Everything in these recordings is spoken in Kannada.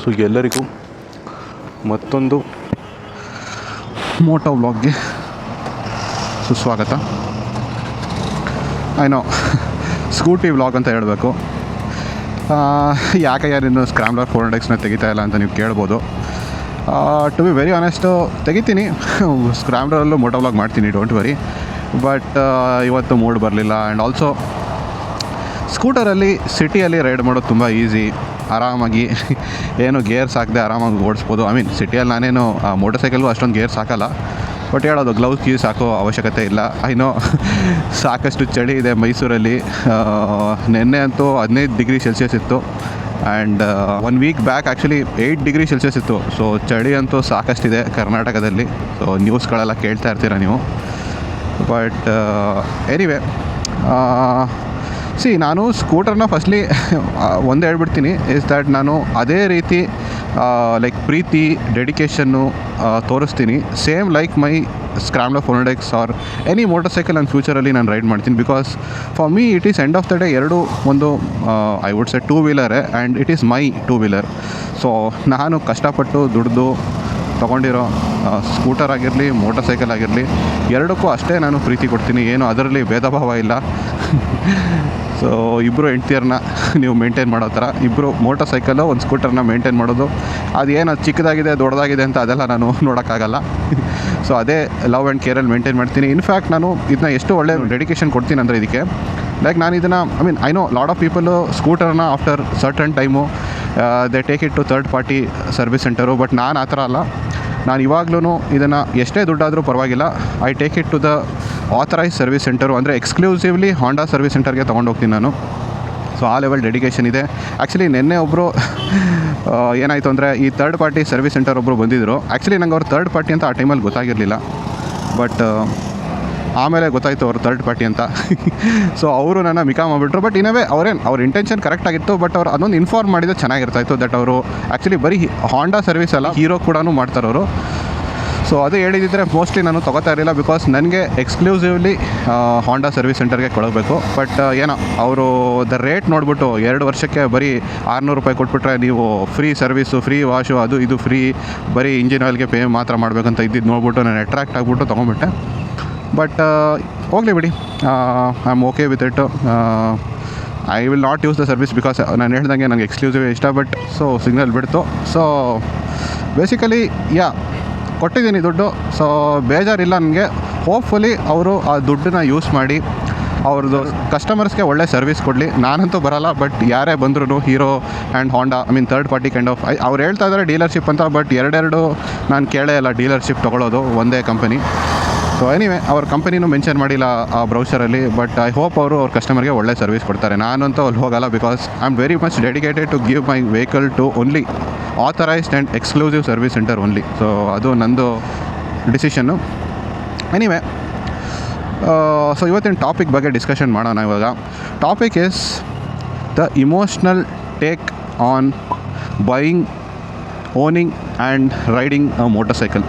ಸೊ ಎಲ್ಲರಿಗೂ ಮತ್ತೊಂದು ಮೋಟೋ ವ್ಲಾಗ್ಗೆ ಸುಸ್ವಾಗತ. ಏನೋ ಸ್ಕೂಟಿ ವ್ಲಾಗ್ ಅಂತ ಹೇಳಬೇಕು. ಯಾಕೆ ಯಾರಿನ್ನು ಸ್ಕ್ರಾಮ್ಲರ್ 400Xನ ತೆಗಿತಾ ಇಲ್ಲ ಅಂತ ನೀವು ಕೇಳ್ಬೋದು. ಟು ಬಿ ವೆರಿ ಆನೆಸ್ಟು ತೆಗಿತೀನಿ, ಸ್ಕ್ರಾಮ್ಲರಲ್ಲೂ ಮೋಟೋ ವ್ಲಾಗ್ ಮಾಡ್ತೀನಿ, ಡೋಂಟ್ ವರಿ. ಬಟ್ ಇವತ್ತು ಮೂಡ್ ಬರಲಿಲ್ಲ. ಆ್ಯಂಡ್ ಆಲ್ಸೋ ಸ್ಕೂಟರಲ್ಲಿ ಸಿಟಿಯಲ್ಲಿ ರೈಡ್ ಮಾಡೋದು ತುಂಬ ಈಸಿ, ಆರಾಮಾಗಿ ಏನು ಗೇರ್ಸ್ ಹಾಕದೆ ಆರಾಮಾಗಿ ಓಡಿಸ್ಬೋದು. ಐ ಮೀನ್ ಸಿಟಿಯಲ್ಲಿ ನಾನೇನು ಮೋಟರ್ ಸೈಕಲ್ಗೂ ಅಷ್ಟೊಂದು ಗೇರ್ಸ್ ಹಾಕಲ್ಲ, ಬಟ್ ಹೇಳೋದು ಗ್ಲೌಸ್ ಗೀಸ್ ಹಾಕೋ ಅವಶ್ಯಕತೆ ಇಲ್ಲ. ಐನೋ ಸಾಕಷ್ಟು ಚಳಿ ಇದೆ ಮೈಸೂರಲ್ಲಿ. ನಿನ್ನೆ ಅಂತೂ 15 ಡಿಗ್ರಿ ಸೆಲ್ಸಿಯಸ್ ಇತ್ತು. And 1 week back actually 8 degree Celsius ಇತ್ತು. ಸೊ ಚಳಿ ಅಂತೂ ಸಾಕಷ್ಟಿದೆ ಕರ್ನಾಟಕದಲ್ಲಿ. ಸೊ ನ್ಯೂಸ್ಗಳೆಲ್ಲ ಕೇಳ್ತಾ ಇರ್ತೀರ ನೀವು. ಬಟ್ ಎನಿವೇ, ನಾನು ಸ್ಕೂಟರ್ನ ಫಸ್ಟ್ಲಿ ಒಂದು ಹೇಳ್ಬಿಡ್ತೀನಿ, ಇಸ್ ದ್ಯಾಟ್ ನಾನು ಅದೇ ರೀತಿ ಲೈಕ್ ಪ್ರೀತಿ, ಡೆಡಿಕೇಷನ್ನು ತೋರಿಸ್ತೀನಿ, same like my scrambler 400X or any motor cycle ನಾನು ಫ್ಯೂಚರಲ್ಲಿ ನಾನು ರೈಡ್ ಮಾಡ್ತೀನಿ. Because for me it is end of the day ಎರಡು ಒಂದು ಐ ವುಡ್ ಸೆ 2 ವೀಲರೇ, and it is my 2 wheeler. So ನಾನು ಕಷ್ಟಪಟ್ಟು ದುಡ್ದು ತೊಗೊಂಡಿರೋ ಸ್ಕೂಟರ್ ಆಗಿರಲಿ, ಮೋಟರ್ ಸೈಕಲ್ ಆಗಿರಲಿ, ಎರಡಕ್ಕೂ ಅಷ್ಟೇ ನಾನು ಪ್ರೀತಿ ಕೊಡ್ತೀನಿ. ಏನು ಅದರಲ್ಲಿ ಭೇದ ಭಾವ ಇಲ್ಲ. ಸೊ ಇಬ್ಬರು ಹೆಂಡ್ತಿಯರನ್ನ ನೀವು ಮೇಂಟೈನ್ ಮಾಡೋ ಥರ, ಇಬ್ಬರು ಮೋಟರ್ ಸೈಕಲ್ಲು ಒಂದು ಸ್ಕೂಟರ್ನ ಮೇಂಟೈನ್ ಮಾಡೋದು, ಅದು ಏನು ಚಿಕ್ಕದಾಗಿದೆ ದೊಡ್ಡದಾಗಿದೆ ಅಂತ ಅದೆಲ್ಲ ನಾನು ನೋಡೋಕ್ಕಾಗಲ್ಲ. ಸೊ ಅದೇ ಲವ್ ಆ್ಯಂಡ್ ಕೇರಲ್ಲಿ ಮೇಂಟೈನ್ ಮಾಡ್ತೀನಿ. ಇನ್ಫ್ಯಾಕ್ಟ್ ನಾನು ಇದನ್ನ ಎಷ್ಟು ಒಳ್ಳೆ ಡೆಡಿಕೇಶನ್ ಕೊಡ್ತೀನಿ ಅಂದರೆ ಇದಕ್ಕೆ, ಲೈಕ್ ನಾನು ಇದನ್ನು I know lot of people ಸ್ಕೂಟರ್ನ after certain time they take it to third party service centre. But ನಾನು ಆ ಥರ ಅಲ್ಲ. ನಾನು ಇವಾಗ್ಲೂ ಇದನ್ನು ಎಷ್ಟೇ ದುಡ್ಡಾದರೂ ಪರವಾಗಿಲ್ಲ, I take it to the authorise service centre, ಅಂದರೆ ಎಕ್ಸ್ಕ್ಲೂಸಿವ್ಲಿ ಹಾಂಡಾ ಸರ್ವಿಸ್ ಸೆಂಟರ್ಗೆ ತೊಗೊಂಡೋಗ್ತೀನಿ ನಾನು. ಸೊ ಆ ಲೆವೆಲ್ ಡೆಡಿಕೇಷನ್ ಇದೆ. ಆ್ಯಕ್ಚುಲಿ ನಿನ್ನೆ ಒಬ್ಬರು ಏನಾಯಿತು ಅಂದರೆ, ಈ ಥರ್ಡ್ ಪಾರ್ಟಿ ಸರ್ವಿಸ್ ಸೆಂಟರ್ ಒಬ್ಬರು ಬಂದಿದ್ದರು. ಆ್ಯಕ್ಚುಲಿ ನಂಗೆ ಅವ್ರು ಥರ್ಡ್ ಪಾರ್ಟಿ ಅಂತ ಆ ಟೈಮಲ್ಲಿ ಗೊತ್ತಾಗಿರಲಿಲ್ಲ, ಬಟ್ ಆಮೇಲೆ ಗೊತ್ತಾಯಿತು ಅವ್ರು ಥರ್ಡ್ ಪಾರ್ಟಿ ಅಂತ. ಸೊ ಅವರು ನನ್ನ ಮಿಕಾ ಮಾಡಿಬಿಟ್ರು. ಬಟ್ ಇನ್ನವೇ ಅವ್ರ ಇಂಟೆನ್ಷನ್ ಕರೆಕ್ಟಾಗಿತ್ತು, ಬಟ್ ಅವ್ರು ಅದೊಂದು ಇನ್ಫಾರ್ಮ್ ಮಾಡಿದ್ರೆ ಚೆನ್ನಾಗಿರ್ತಾಯಿತ್ತು ದಟ್ ಅವರು ಆ್ಯಕ್ಚುಲಿ ಬರೀ ಹಾಂಡಾ ಸರ್ವಿಸ್ ಅಲ್ಲ, ಹೀರೋ ಕೂಡ ಮಾಡ್ತಾರವರು. ಸೊ ಅದು ಹೇಳಿದಿದ್ದರೆ ಮೋಸ್ಟ್ಲಿ ನಾನು ತೊಗೋತಾ ಇರಲಿಲ್ಲ, ಬಿಕಾಸ್ ನನಗೆ ಎಕ್ಸ್ಕ್ಲೂಸಿವ್ಲಿ ಹಾಂಡಾ ಸರ್ವಿಸ್ ಸೆಂಟರ್ಗೆ ಕೊಡಬೇಕು. ಬಟ್ ಏನೋ ಅವರು ದ ರೇಟ್ ನೋಡಿಬಿಟ್ಟು 2 ವರ್ಷಕ್ಕೆ ಬರೀ 600 ರೂಪಾಯಿ ಕೊಟ್ಬಿಟ್ರೆ ನೀವು ಫ್ರೀ ಸರ್ವಿಸು, ಫ್ರೀ ವಾಶು, ಅದು ಇದು ಫ್ರೀ, ಬರೀ ಇಂಜಿನ್ ಆಯಿಲ್ಗೆ ಪೇ ಮಾತ್ರ ಮಾಡಬೇಕಂತ ಇದ್ದಿದ್ದು ನೋಡ್ಬಿಟ್ಟು ನಾನು ಅಟ್ರಾಕ್ಟ್ ಆಗಿಬಿಟ್ಟು ತೊಗೊಂಬಿಟ್ಟೆ. ಬಟ್ ಹೋಗಲಿ ಬಿಡಿ, I am okay with it. I will not use the service because ನಾನು ಹೇಳ್ದಂಗೆ ನನಗೆ ಎಕ್ಸ್ಕ್ಲೂಸಿವ್ ಇಷ್ಟ. ಬಟ್ ಸೊ ಸಿಗ್ನಲ್ ಬಿಡ್ತು. ಸೊ ಬೇಸಿಕಲಿ ಕೊಟ್ಟಿದ್ದೀನಿ ದುಡ್ಡು. ಸೊ ಬೇಜಾರಿಲ್ಲ ನನಗೆ. ಹೋಪ್ಫುಲಿ ಅವರು ಆ ದುಡ್ಡನ್ನ ಯೂಸ್ ಮಾಡಿ ಅವ್ರದ್ದು ಕಸ್ಟಮರ್ಸ್ಗೆ ಒಳ್ಳೆ ಸರ್ವಿಸ್ ಕೊಡಲಿ. ನಾನಂತೂ ಬರೋಲ್ಲ, ಬಟ್ ಯಾರೇ ಬಂದ್ರೂ hero and ಹಾಂಡಾ, I mean third party kind of, ಅವ್ರು ಹೇಳ್ತಾ ಇದ್ದಾರೆ ಡೀಲರ್ಶಿಪ್ ಅಂತ, ಬಟ್ ಎರಡೆರಡು ನಾನು ಕೇಳೇ ಇಲ್ಲ ಡೀಲರ್ಶಿಪ್ ತೊಗೊಳ್ಳೋದು, ಒಂದೇ ಕಂಪನಿ. ಸೊ ಎನಿವೇ, ಅವ್ರ ಕಂಪನಿನೂ ಮೆನ್ಷನ್ ಮಾಡಿಲ್ಲ ಆ ಬ್ರೌಚರಲ್ಲಿ. ಬಟ್ ಐ ಹೋಪ್ ಅವರು ಅವ್ರ ಕಸ್ಟಮರ್ಗೆ ಒಳ್ಳೆ ಸರ್ವಿಸ್ ಕೊಡ್ತಾರೆ. ನಾನಂತೂ ಅಲ್ಲಿ ಹೋಗಲ್ಲ, because I am very much dedicated to give my vehicle to only authorised and exclusive service centre only. So ಅದು ನಂದು ಡಿಸಿಷನ್ನು. ಎನಿವೇ, ಸೊ ಇವತ್ತಿನ ಟಾಪಿಕ್ ಬಗ್ಗೆ ಡಿಸ್ಕಷನ್ ಮಾಡೋಣ. ಇವಾಗ topic is the emotional take on buying, owning and riding a motor cycle.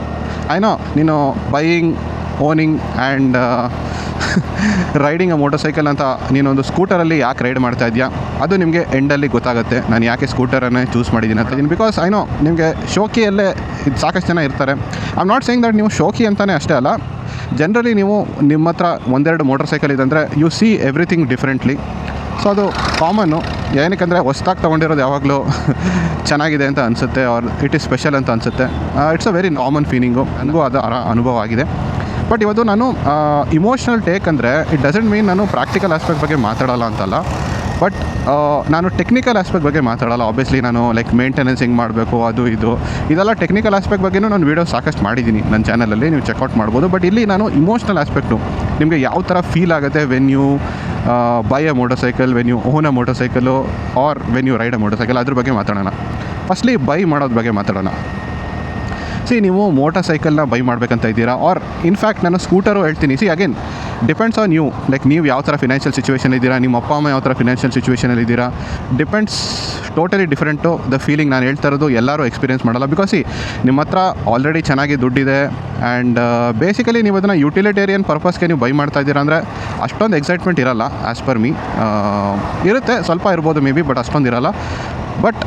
I know ನೀನು buying, owning and riding a motor cycle ಅಂತ ನೀನೊಂದು ಸ್ಕೂಟರಲ್ಲಿ ಯಾಕೆ ರೈಡ್ ಮಾಡ್ತಾ ಇದೆಯಾ, ಅದು ನಿಮಗೆ ಎಂಡಲ್ಲಿ ಗೊತ್ತಾಗುತ್ತೆ ನಾನು ಯಾಕೆ ಸ್ಕೂಟರನ್ನೇ ಚೂಸ್ ಮಾಡಿದ್ದೀನಿ ಅಂತ. ಬಿಕಾಸ್ ಐನೋ ನಿಮಗೆ ಶೋಕಿಯಲ್ಲೇ ಇದು ಸಾಕಷ್ಟು ಜನ ಇರ್ತಾರೆ. I am not saying that ನೀವು ಶೋಕಿ ಅಂತಲೇ ಅಷ್ಟೇ ಅಲ್ಲ, ಜನರಲಿ ನೀವು ನಿಮ್ಮ ಹತ್ರ ಒಂದೆರಡು ಮೋಟರ್ ಸೈಕಲ್ ಇದೆ ಅಂದರೆ U C everything differently. So ಅದು ಕಾಮನ್ನು. ಏನಕ್ಕೆ ಹೊಸ್ದಾಗಿ ತೊಗೊಂಡಿರೋದು ಯಾವಾಗಲೂ ಚೆನ್ನಾಗಿದೆ ಅಂತ ಅನಿಸುತ್ತೆ, ಆರ್ ಇಟ್ ಈಸ್ ಸ್ಪೆಷಲ್ ಅಂತ ಅನಿಸುತ್ತೆ. It's a very common feeling, ನನಗೂ ಅದು ಅನುಭವ ಆಗಿದೆ. ಬಟ್ ಇವತ್ತು ನಾನು ಇಮೋಷ್ನಲ್ ಟೇಕ್ ಅಂದರೆ ಇಟ್ ಡಸಂಟ್ ಮೀನ್ ನಾನು ಪ್ರಾಕ್ಟಿಕಲ್ ಆಸ್ಪೆಕ್ಟ್ ಬಗ್ಗೆ ಮಾತಾಡೋಲ್ಲ ಅಂತಲ್ಲ, ಬಟ್ ನಾನು ಟೆಕ್ನಿಕಲ್ ಆಸ್ಪೆಕ್ಟ್ ಬಗ್ಗೆ ಮಾತಾಡೋಲ್ಲ. ಆಬ್ವಿಯಸ್ಲಿ ನಾನು ಲೈಕ್ ಮೇಂಟೆನೆನ್ಸ್ ಹೆಂಗೆ ಮಾಡಬೇಕು, ಅದು ಇದು ಇದೆಲ್ಲ ಟೆಕ್ನಿಕಲ್ ಆಸ್ಪೆಕ್ಟ್ ಬಗ್ಗೆನೂ ನಾನು ವೀಡಿಯೋ ಸಾಕಷ್ಟು ಮಾಡಿದ್ದೀನಿ ನನ್ನ ಚಾನಲಲ್ಲಿ, ನೀವು ಚೆಕ್ಔಟ್ ಮಾಡ್ಬೋದು. ಬಟ್ ಇಲ್ಲಿ ನಾನು ಇಮೋಷ್ನಲ್ ಆಸ್ಪೆಕ್ಟು, ನಿಮಗೆ ಯಾವ ಥರ ಫೀಲ್ ಆಗುತ್ತೆ when you buy a motor cycle, when you own a motor cycle or when you ride a motor cycle, ಅದ್ರ ಬಗ್ಗೆ ಮಾತಾಡೋಣ. ಫಸ್ಟ್ಲಿ ಬೈ ಮಾಡೋದ್ರ ಬಗ್ಗೆ ಮಾತಾಡೋಣ. ನೀವು ಮೋಟರ್ ಸೈಕಲ್ನ ಬೈ ಮಾಡಬೇಕಂತ ಇದ್ದೀರಾ, ಆರ್ ಇನ್ಫ್ಯಾಕ್ಟ್ ನಾನು ಸ್ಕೂಟರು ಹೇಳ್ತೀನಿ. Again depends on you, like ನೀವು ಯಾವ ಥರ ಫಿನಾನ್ಷಿಯಲ್ ಸಿಚುವೇಷನ್ ಇದ್ದೀರಾ, ನಿಮ್ಮ ಅಪ್ಪ ಅಮ್ಮ ಯಾವ ಥರ ಫಿನಾನ್ಷಿಯಲ್ ಸಿಚುವೇಷನಲ್ಲಿ ಇದ್ದೀರಾ, depends totally different the feeling. ನಾನು ಹೇಳ್ತಾ ಇರೋದು ಎಲ್ಲರೂ ಎಕ್ಸ್ಪೀರಿಯನ್ಸ್ ಮಾಡಲ್ಲ. ಬಿಕಾಸ್ ನಿಮ್ಮ ಹತ್ರ ಆಲ್ರೆಡಿ ಚೆನ್ನಾಗಿ ದುಡ್ಡಿದೆ ಆ್ಯಂಡ್ ಬೇಸಿಕಲಿ ನೀವು ಅದನ್ನು ಯುಟಿಲಿಟೇರಿಯನ್ ಪರ್ಪಸ್ಗೆ ನೀವು ಬೈ ಮಾಡ್ತಾ ಇದ್ದೀರಾ ಅಂದರೆ ಅಷ್ಟೊಂದು ಎಕ್ಸೈಟ್ಮೆಂಟ್ ಇರಲ್ಲ. ಆ್ಯಸ್ ಪರ್ ಮೀ ಇರುತ್ತೆ, ಸ್ವಲ್ಪ ಇರ್ಬೋದು ಮೇ ಬಿ, ಬಟ್ ಅಷ್ಟೊಂದು ಇರಲ್ಲ. ಬಟ್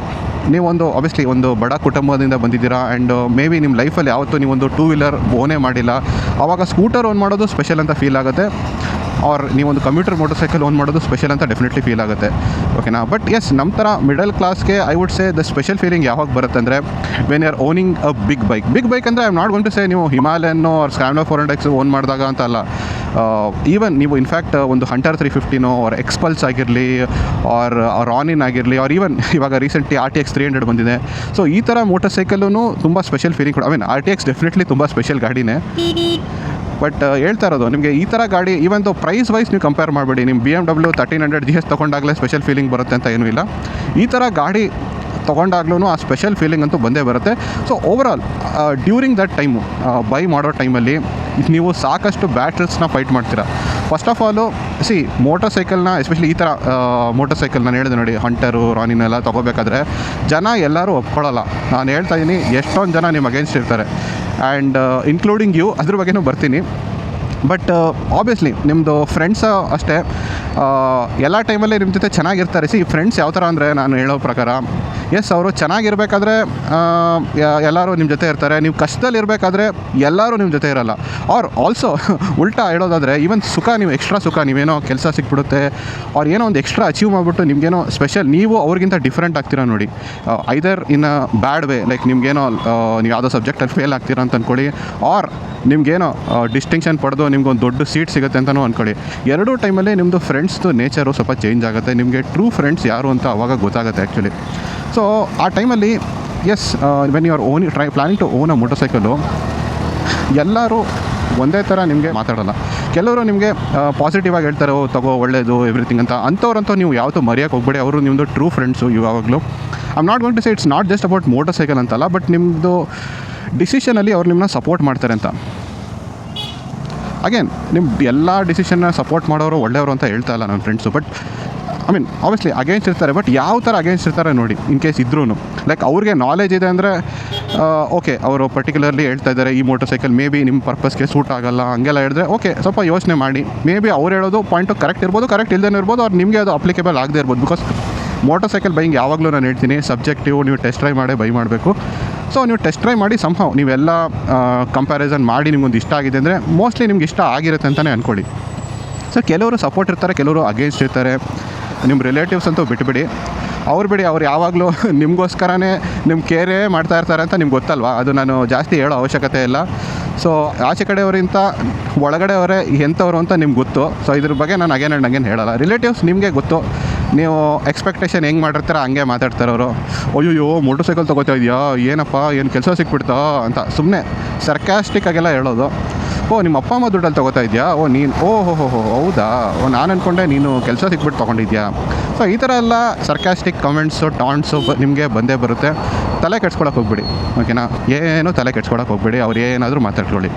ನೀವೊಂದು ಆಬ್ವಿಯಸ್ಲಿ ಒಂದು ಬಡ ಕುಟುಂಬದಿಂದ ಬಂದಿದ್ದೀರಾ ಆ್ಯಂಡ್ ಮೇ ಬಿ ನಿಮ್ಮ ಲೈಫಲ್ಲಿ ಯಾವತ್ತೂ ನೀವೊಂದು ಟೂ ವೀಲರ್ ಓನೇ ಮಾಡಿಲ್ಲ, ಆವಾಗ ಸ್ಕೂಟರ್ ಓನ್ ಮಾಡೋದು ಸ್ಪೆಷಲ್ ಅಂತ ಫೀಲ್ ಆಗುತ್ತೆ, ಆರ್ ನೀವೊಂದು ಕಮ್ಯೂಟರ್ ಮೋಟರ್ ಸೈಕಲ್ ಓನ್ ಮಾಡೋದು ಸ್ಪೆಷಲ್ ಅಂತ ಡೆಫಿನೆಟ್ಲಿ ಫೀಲ್ ಆಗುತ್ತೆ, ಓಕೆನಾ. ಬಟ್ ಎಸ್, ನಮ್ಮ ಥರ ಮಿಡಲ್ ಕ್ಲಾಸ್ಗೆ I would say the special feeling ಯಾವಾಗ ಬರುತ್ತೆ ಅಂದರೆ when you are owning a big bike ಅಂದರೆ I am not going to say ನೀವು ಹಿಮಾಲಯನ್ನೋ ಆರ್ ಸ್ಕ್ರಾಮ್ಬ್ಲರ್ 400X ಓನ್ ಮಾಡಿದಾಗ ಅಂತ ಅಲ್ಲ. ಈವನ್ ನೀವು ಇನ್ಫ್ಯಾಕ್ಟ್ ಒಂದು ಹಂಟರ್ 350ನೋ ಆರ್ ಎಕ್ಸ್ಪಲ್ಸ್ ಆಗಿರಲಿ ಆರ್ ರಾನಿನ್ ಆಗಿರಲಿ ಆರ್ ಈವನ್ ಇವಾಗ ರೀಸೆಂಟ್ಲಿ RTX 300 ಬಂದಿದೆ. ಸೊ ಈ ಥರ ಮೋಟರ್ ಸೈಕಲ್ಲೂ ತುಂಬ special feeling I mean RTX definitely ತುಂಬ ಸ್ಪೆಷಲ್ ಗಾಡಿನೇ. ಬಟ್ ಹೇಳ್ತಾ ಇರೋದು ನಿಮಗೆ ಈ ಥರ ಗಾಡಿ ಈವನ್ ದೋ ಪ್ರೈಸ್ ವೈಸ್ ನೀವು ಕಂಪೇರ್ ಮಾಡಬೇಡಿ. ನಿಮ್ಮ BMW 1300 GS ತೊಗೊಂಡಾಗಲೇ ಸ್ಪೆಷಲ್ ಫೀಲಿಂಗ್ ಬರುತ್ತೆ ಅಂತ ಏನೂ ಇಲ್ಲ. ಈ ಥರ ಗಾಡಿ ತೊಗೊಂಡಾಗ್ಲೂ ಆ ಸ್ಪೆಷಲ್ ಫೀಲಿಂಗ್ ಅಂತೂ ಬಂದೇ ಬರುತ್ತೆ. So overall during that time buy ಮಾಡೋ ಟೈಮಲ್ಲಿ ನೀವು ಸಾಕಷ್ಟು ಬ್ಯಾಟಲ್ಸ್ನ ಫೈಟ್ ಮಾಡ್ತೀರಾ. ಫಸ್ಟ್ ಆಫ್ ಆಲು ಮೋಟರ್ ಸೈಕಲ್ನ ಎಸ್ಪೆಷಲಿ ಈ ಥರ ಮೋಟರ್ ಸೈಕಲ್ ನಾನು ಹೇಳಿದೆ ನೋಡಿ, ಹಂಟರು ರಾನಿನೆಲ್ಲ ತೊಗೋಬೇಕಾದ್ರೆ ಜನ ಎಲ್ಲರೂ ಒಪ್ಕೊಳ್ಳಲ್ಲ. ನಾನು ಹೇಳ್ತಾ ಇದ್ದೀನಿ, ಎಷ್ಟೊಂದು ಜನ ನಿಮ್ಮ ಅಗೇನ್ಸ್ಟ್ ಇರ್ತಾರೆ ಆ್ಯಂಡ್ ಇನ್ಕ್ಲೂಡಿಂಗ್ ಯು, ಅದ್ರ ಬಗ್ಗೆನೂ ಬರ್ತೀನಿ. ಬಟ್ ಆಬ್ವಿಯಸ್ಲಿ ನಿಮ್ಮದು ಫ್ರೆಂಡ್ಸ್ ಅಷ್ಟೇ ಎಲ್ಲ ಟೈಮಲ್ಲಿ ನಿಮ್ಮ ಜೊತೆ ಚೆನ್ನಾಗಿರ್ತಾರೆ. ಫ್ರೆಂಡ್ಸ್ ಯಾವ ಥರ ಅಂದರೆ ನಾನು ಹೇಳೋ ಪ್ರಕಾರ ಎಸ್, ಅವರು ಚೆನ್ನಾಗಿರಬೇಕಾದ್ರೆ ಎಲ್ಲರೂ ನಿಮ್ಮ ಜೊತೆ ಇರ್ತಾರೆ, ನೀವು ಕಷ್ಟದಲ್ಲಿರಬೇಕಾದ್ರೆ ಎಲ್ಲರೂ ನಿಮ್ಮ ಜೊತೆ ಇರಲ್ಲ. ಆರ್ ಆಲ್ಸೋ ಉಲ್ಟಾ ಹೇಳೋದಾದರೆ ಈವನ್ ಸುಖ, ನೀವು ಎಕ್ಸ್ಟ್ರಾ ಸುಖ, ನೀವೇನೋ ಕೆಲಸ ಸಿಕ್ಬಿಡುತ್ತೆ ಅವ್ರು ಏನೋ ಒಂದು ಎಕ್ಸ್ಟ್ರಾ ಅಚೀವ್ ಮಾಡಿಬಿಟ್ಟು ನಿಮಗೇನೋ ಸ್ಪೆಷಲ್, ನೀವು ಅವ್ರಿಗಿಂತ ಡಿಫ್ರೆಂಟ್ ಆಗ್ತೀರಾ ನೋಡಿ. ಐದರ್ ಇನ್ ಅ ಬ್ಯಾಡ್ ವೇ, ಲೈಕ್ ನಿಮಗೇನೋ ನೀವು ಯಾವುದೋ ಸಬ್ಜೆಕ್ಟಲ್ಲಿ ಫೇಲ್ ಆಗ್ತೀರಾ ಅಂತ ಅಂದ್ಕೊಳ್ಳಿ, ಆರ್ ನಿಮಗೇನೋ ಡಿಸ್ಟಿಂಕ್ಷನ್ ಪಡೆದು ನಿಮ್ಗೊಂದು ದೊಡ್ಡ ಸೀಟ್ ಸಿಗುತ್ತೆ ಅಂತಲೂ ಅಂದ್ಕೊಳ್ಳಿ. ಎರಡೂ ಟೈಮಲ್ಲಿ ನಿಮ್ಮದು ಫ್ರೆಂಡ್ಸ್ದು ನೇಚರು ಸ್ವಲ್ಪ ಚೇಂಜ್ ಆಗುತ್ತೆ. ನಿಮಗೆ ಟ್ರೂ ಫ್ರೆಂಡ್ಸ್ ಯಾರು ಅಂತ ಅವಾಗ ಗೊತ್ತಾಗುತ್ತೆ ಆ್ಯಕ್ಚುಲಿ. ಸೊ ಆ ಟೈಮಲ್ಲಿ yes, when you are planning to own a motor cycle, ಎಲ್ಲರೂ ಒಂದೇ ಥರ ನಿಮಗೆ ಮಾತಾಡೋಲ್ಲ. ಕೆಲವರು ನಿಮಗೆ ಪಾಸಿಟಿವ್ ಆಗಿ ಹೇಳ್ತಾರೆ, ತಗೋ ಒಳ್ಳೆಯದು ಎವ್ರಿಥಿಂಗ್ ಅಂತ. ಅಂಥವ್ರಂತೂ ನೀವು ಯಾವತ್ತೂ ಮರೆಯೋಕ್ಕೆ ಹೋಗ್ಬೇಡಿ, ಅವರು ನಿಮ್ಮದು ಟ್ರೂ ಫ್ರೆಂಡ್ಸು ಯಾವಾಗಲೂ. I am not going to say it's not just about motorcycle ಅಂತಲ್ಲ, ಬಟ್ ನಿಮ್ಮದು ಡಿಸಿಷನಲ್ಲಿ ಅವ್ರು ನಿಮ್ಮನ್ನ ಸಪೋರ್ಟ್ ಮಾಡ್ತಾರೆ ಅಂತ. ಅಗೇನ್, ನಿಮ್ಮ ಎಲ್ಲ ಡಿಸಿಷನ್ನ ಸಪೋರ್ಟ್ ಮಾಡೋರು ಒಳ್ಳೆಯವರು ಅಂತ ಹೇಳ್ತಾ ಇಲ್ಲ ನನ್ನ friends. But I mean obviously against ಇರ್ತಾರೆ, ಬಟ್ ಯಾವ ಥರ ಅಗೇನ್ಸ್ಟ್ ಇರ್ತಾರೆ ನೋಡಿ. ಇನ್ ಕೇಸ್ ಇದ್ರೂ ಲೈಕ್ ಅವ್ರಿಗೆ ನಾಲೆಜ್ ಇದೆ ಅಂದರೆ ಓಕೆ, ಅವರು ಪರ್ಟಿಕ್ಯುಲರ್ಲಿ ಹೇಳ್ತಾ ಇದ್ದಾರೆ ಈ ಮೋಟರ್ ಸೈಕಲ್ ಮೇ ಬಿ ನಿಮ್ಮ ಪರ್ಪಸ್ಗೆ ಸೂಟ್ ಆಗೋಲ್ಲ ಹಂಗೆಲ್ಲ ಹೇಳಿದ್ರೆ ಓಕೆ, ಸ್ವಲ್ಪ ಯೋಚನೆ ಮಾಡಿ. ಮೇ ಬಿ ಅವ್ರು ಹೇಳೋದು ಪಾಯಿಂಟು ಕರೆಕ್ಟ್ ಇರ್ಬೋದು, ಕರೆಕ್ಟ್ ಇಲ್ಲದೇ ಇರ್ಬೋದು, ಅವ್ರು ನಿಮಗೆ ಅದು ಅಪ್ಲಿಕೇಬಲ್ ಆಗದೆ ಇರ್ಬೋದು. ಬಿಕಾಸ್ ಮೋಟರ್ ಸೈಕಲ್ ಬೈಯಿಂಗ್ ಯಾವಾಗಲೂ ನಾನು ಹೇಳ್ತೀನಿ, ಸಬ್ಜೆಕ್ಟಿವ್, ನೀವು ಟೆಸ್ಟ್ ಡ್ರೈವ್ ಮಾಡೇ ಬೈ ಮಾಡಬೇಕು. ಸೊ ನೀವು ಟೆಸ್ಟ್ ಡ್ರೈವ್ ಮಾಡಿ ಸಂಹವ್ ನೀವೆಲ್ಲ ಕಂಪ್ಯಾರಿಸನ್ ಮಾಡಿ ನಿಮ್ಗೊಂದು ಇಷ್ಟ ಆಗಿದೆ ಅಂದರೆ ಮೋಸ್ಟ್ಲಿ ನಿಮ್ಗೆ ಇಷ್ಟ ಆಗಿರುತ್ತೆ ಅಂತಲೇ ಅಂದ್ಕೊಳ್ಳಿ. ಸೊ ಕೆಲವರು ಸಪೋರ್ಟ್ ಇರ್ತಾರೆ, ಕೆಲವರು ಅಗೇನ್ಸ್ಟ್ ಇರ್ತಾರೆ. ನಿಮ್ಮ ರಿಲೇಟಿವ್ಸ್ ಅಂತೂ ಬಿಟ್ಬಿಡಿ, ಅವ್ರು ಯಾವಾಗಲೂ ನಿಮಗೋಸ್ಕರನೇ ನಿಮ್ಮ ಕೇರೇ ಮಾಡ್ತಾ ಇರ್ತಾರೆ ಅಂತ ನಿಮ್ಗೆ ಗೊತ್ತಲ್ವಾ, ಅದು ನಾನು ಜಾಸ್ತಿ ಹೇಳೋ ಅವಶ್ಯಕತೆ ಇಲ್ಲ. ಸೊ ಆಚೆ ಕಡೆಯವರಿಂತ ಒಳಗಡೆ ಅವರೇ ಎಂಥವ್ರು ಅಂತ ನಿಮ್ಗೆ ಗೊತ್ತು. ಸೊ ಇದ್ರ ಬಗ್ಗೆ ನಾನು ಅಗೇನ್ ಹೇಳಲ್ಲ. ರಿಲೇಟಿವ್ಸ್ ನಿಮಗೆ ಗೊತ್ತು, ನೀವು ಎಕ್ಸ್ಪೆಕ್ಟೇಷನ್ ಹೆಂಗೆ ಮಾಡಿರ್ತೀರ ಹಂಗೆ ಮಾತಾಡ್ತಾರೆ ಅವರು. ಅಯ್ಯೋ ಮೋಟರ್ ಸೈಕಲ್ ತೊಗೋತಾ ಇದೆಯಾ, ಏನಪ್ಪ ಏನು ಕೆಲಸ ಸಿಕ್ಬಿಡ್ತಾ ಅಂತ ಸುಮ್ಮನೆ ಸರ್ಕ್ಯಾಸ್ಟಿಕ್ ಆಗೆಲ್ಲ ಹೇಳೋದು. ನಿಮ್ಮ ಅಪ್ಪ ಅಮ್ಮ ದುಡ್ಡಲ್ಲಿ ತೊಗೋತಾ ಇದೆಯಾ, ನೀನು ಹೋ ಹೌದಾ, ನಾನು ಅಂದ್ಕೊಂಡೆ ನೀನು ಕೆಲಸ ಸಿಕ್ಬಿಟ್ಟು ತೊಗೊಂಡಿದ್ಯಾ. ಸೊ ಈ ಥರ ಎಲ್ಲ ಸರ್ಕ್ಯಾಸ್ಟಿಕ್ ಕಮೆಂಟ್ಸು, ಟಾಂಟ್ಸು ನಿಮಗೆ ಬಂದೇ ಬರುತ್ತೆ. ತಲೆ ಕೆಡ್ಸ್ಕೊಳಕ್ಕೆ ಹೋಗ್ಬೇಡಿ, ಓಕೆನಾ. ಏನೂ ತಲೆ ಕೆಡ್ಸ್ಕೊಳಕ್ಕೆ ಹೋಗ್ಬೇಡಿ, ಅವ್ರು ಏನಾದರೂ ಮಾತಾಡ್ಕೊಳ್ಳಿ.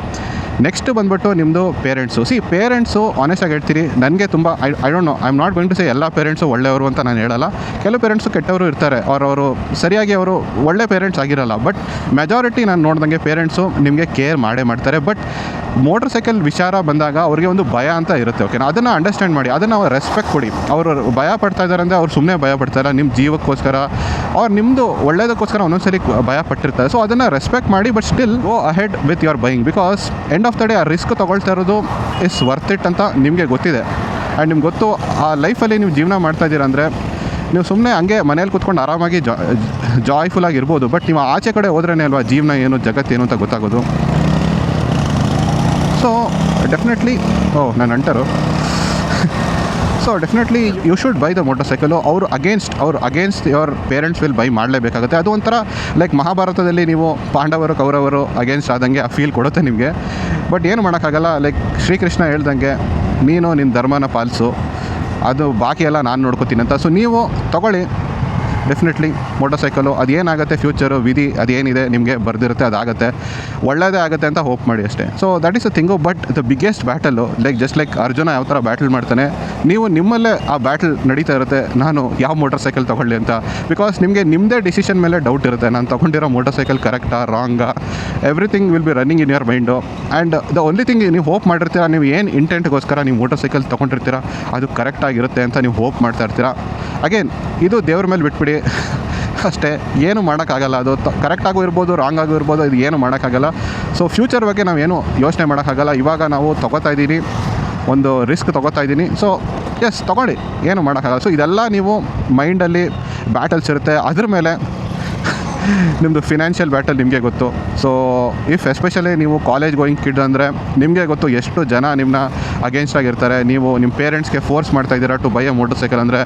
ನೆಕ್ಸ್ಟ್ ಬಂದುಬಿಟ್ಟು ನಿಮ್ಮದು ಪೇರೆಂಟ್ಸು. ಪೇರೆಂಟ್ಸು ಆನೆಸ್ಟಾಗಿ ಹೇಳ್ತೀರಿ, ನನಗೆ ತುಂಬ I don't know, I am not going to say ಎಲ್ಲ ಪೇರೆಂಟ್ಸು ಒಳ್ಳೆಯವರು ಅಂತ ನಾನು ಹೇಳಲ್ಲ. ಕೆಲವು ಪೇರೆಂಟ್ಸು ಕೆಟ್ಟವರು ಇರ್ತಾರೆ, ಅವರು ಸರಿಯಾಗಿ ಅವರು ಒಳ್ಳೆ ಪೇರೆಂಟ್ಸ್ ಆಗಿರಲ್ಲ. ಬಟ್ ಮೆಜಾರಿಟಿ ನಾನು ನೋಡ್ದಂಗೆ ಪೇರೆಂಟ್ಸು ನಿಮಗೆ ಕೇರ್ ಮಾಡೇ ಮಾಡ್ತಾರೆ. ಬಟ್ ಮೋಟರ್ ಸೈಕಲ್ ವಿಚಾರ ಬಂದಾಗ ಅವ್ರಿಗೆ ಒಂದು ಭಯ ಅಂತ ಇರುತ್ತೆ, ಓಕೆನಾ. ಅದನ್ನು ಅಂಡರ್ಸ್ಟ್ಯಾಂಡ್ ಮಾಡಿ, ಅದನ್ನು ಅವ್ರು ರೆಸ್ಪೆಕ್ಟ್ ಕೊಡಿ. ಅವರು ಭಯ ಪಡ್ತಾ ಇದ್ದಾರೆ ಅಂದರೆ ಅವ್ರು ಸುಮ್ಮನೆ ಭಯ ಪಡ್ತಾರೆ, ನಿಮ್ಮ ಜೀವಕ್ಕೋಸ್ಕರ ಅವ್ರು ನಿಮ್ಮದು ಒಳ್ಳೆಯದಕ್ಕೋಸ್ಕರ ಒಂದೊಂದ್ಸರಿ ಭಯ ಪಟ್ಟಿರ್ತಾರೆ. ಸೊ ಅದನ್ನು ರೆಸ್ಪೆಕ್ಟ್ ಮಾಡಿ, but still go ahead with your buying. Because end of the day ಆ ರಿಸ್ಕ್ ತೊಗೊಳ್ತಾ ಇರೋದು ಇಸ್ ವರ್ತ್ ಇಟ್ ಅಂತ ನಿಮಗೆ ಗೊತ್ತಿದೆ. ಆ್ಯಂಡ್ ನಿಮ್ಗೆ ಗೊತ್ತು, ಆ ಲೈಫಲ್ಲಿ ನೀವು ಜೀವನ ಮಾಡ್ತಾ ಇದ್ದೀರಾ ಅಂದರೆ ನೀವು ಸುಮ್ಮನೆ ಹಂಗೆ ಮನೇಲಿ ಕೂತ್ಕೊಂಡು ಆರಾಮಾಗಿ ಜಾಯ್ಫುಲ್ಲಾಗಿ ಇರ್ಬೋದು. ಬಟ್ ನೀವು ಆಚೆ ಕಡೆ ಹೋದ್ರೇ ಅಲ್ವಾ ಜೀವನ ಏನು, ಜಗತ್ತೇನು ಅಂತ ಗೊತ್ತಾಗೋದು. ಸೊ ಡೆಫಿನೆಟ್ಲಿ ನನ್ನ ಅಂಟರು. So definitely you should buy the motor cycle. ಅವರು against your parents will buy ಮಾಡಲೇಬೇಕಾಗುತ್ತೆ. ಅದು ಒಂಥರ ಲೈಕ್ ಮಹಾಭಾರತದಲ್ಲಿ ನೀವು ಪಾಂಡವರು ಕೌರವರು ಅಗೇನ್ಸ್ಟ್ ಆದಂಗೆ ಆ ಫೀಲ್ ಕೊಡುತ್ತೆ ನಿಮಗೆ. ಬಟ್ ಏನು ಮಾಡೋಕ್ಕಾಗಲ್ಲ, ಲೈಕ್ ಶ್ರೀಕೃಷ್ಣ ಹೇಳ್ದಂಗೆ ನೀನು ನಿನ್ನ ಧರ್ಮನ ಪಾಲಿಸು, ಅದು ಬಾಕಿ ಎಲ್ಲ ನಾನು ನೋಡ್ಕೋತೀನಿ ಅಂತ. ಸೊ ನೀವು ತೊಗೊಳ್ಳಿ ಡೆಫಿನೆಟ್ಲಿ ಮೋಟರ್ ಸೈಕಲು. ಅದೇನಾಗುತ್ತೆ ಫ್ಯೂಚರು ವಿಧಿ ಅದೇನಿದೆ ನಿಮಗೆ ಬರೆದಿರುತ್ತೆ, ಅದಾಗುತ್ತೆ, ಒಳ್ಳೆಯದೇ ಆಗುತ್ತೆ ಅಂತ ಹೋಪ್ ಮಾಡಿ ಅಷ್ಟೇ. So that is a thing. But the biggest battle just like Arjuna ಯಾವ ಥರ ಬ್ಯಾಟಲ್ ಮಾಡ್ತಾನೆ, ನೀವು ನಿಮ್ಮಲ್ಲೇ ಆ ಬ್ಯಾಟಲ್ ನಡೀತಾ ಇರುತ್ತೆ, ನಾನು ಯಾವ ಮೋಟರ್ ಸೈಕಲ್ ತೊಗೊಳ್ಳಿ ಅಂತ. ಬಿಕಾಸ್ ನಿಮಗೆ ನಿಮ್ಮದೇ ಡಿಸಿಷನ್ ಮೇಲೆ ಡೌಟ್ ಇರುತ್ತೆ, ನಾನು ತೊಗೊಂಡಿರೋ ಮೋಟರ್ ಸೈಕಲ್ ಕರೆಕ್ಟಾ ರಾಂಗಾ, everything will be running in your mind. And the only thing ನೀವು ಹೋಪ್ ಮಾಡಿರ್ತೀರ, ನೀವು ಏನು ಇಂಟೆಂಟ್ಗೋಸ್ಕರ ನೀವು ಮೋಟರ್ ಸೈಕಲ್ ತೊಗೊಂಡಿರ್ತೀರ ಅದು ಕರೆಕ್ಟಾಗಿರುತ್ತೆ ಅಂತ ನೀವು ಹೋಪ್ ಮಾಡ್ತಾ ಇರ್ತೀರ. ಅಗೇನ್ ಇದು ದೇವ್ರ ಮೇಲೆ ಬಿಟ್ಬಿಡಿ, ಅಷ್ಟೇ, ಏನು ಮಾಡೋಕ್ಕಾಗಲ್ಲ. ಅದು ಕರೆಕ್ಟಾಗೂ ಇರ್ಬೋದು, ರಾಂಗ್ ಆಗೂ ಇರ್ಬೋದು, ಇದು ಏನು ಮಾಡೋಕ್ಕಾಗಲ್ಲ. ಸೊ ಫ್ಯೂಚರ್ ಬಗ್ಗೆ ನಾವೇನು ಯೋಚನೆ ಮಾಡೋಕ್ಕಾಗಲ್ಲ. ಇವಾಗ ನಾವು ತೊಗೋತಾ ಇದ್ದೀನಿ, ಒಂದು ರಿಸ್ಕ್ ತೊಗೋತಾ ಇದ್ದೀನಿ. ಸೊ ಎಸ್, ತೊಗೊಳ್ಳಿ, ಏನು ಮಾಡೋಕ್ಕಾಗಲ್ಲ. ಸೊ ಇದೆಲ್ಲ ನೀವು ಮೈಂಡಲ್ಲಿ ಬ್ಯಾಟಲ್ಸ್ ಇರುತ್ತೆ. ಅದ್ರ ಮೇಲೆ ನಿಮ್ಮದು ಫಿನಾನ್ಷಿಯಲ್ ಬ್ಯಾಟಲ್ ನಿಮಗೆ ಗೊತ್ತು. ಸೊ ಎಸ್ಪೆಷಲಿ ನೀವು ಕಾಲೇಜ್ ಗೋಯಿಂಗ್ ಕಿಡ್ ಅಂದರೆ ನಿಮಗೆ ಗೊತ್ತು ಎಷ್ಟು ಜನ ನಿಮ್ಮನ್ನ ಅಗೇನ್ಸ್ಟಾಗಿರ್ತಾರೆ. ನೀವು ನಿಮ್ಮ ಪೇರೆಂಟ್ಸ್ಗೆ ಫೋರ್ಸ್ ಮಾಡ್ತಾ ಇದ್ದೀರಾ to buy a motorcycle ಅಂದರೆ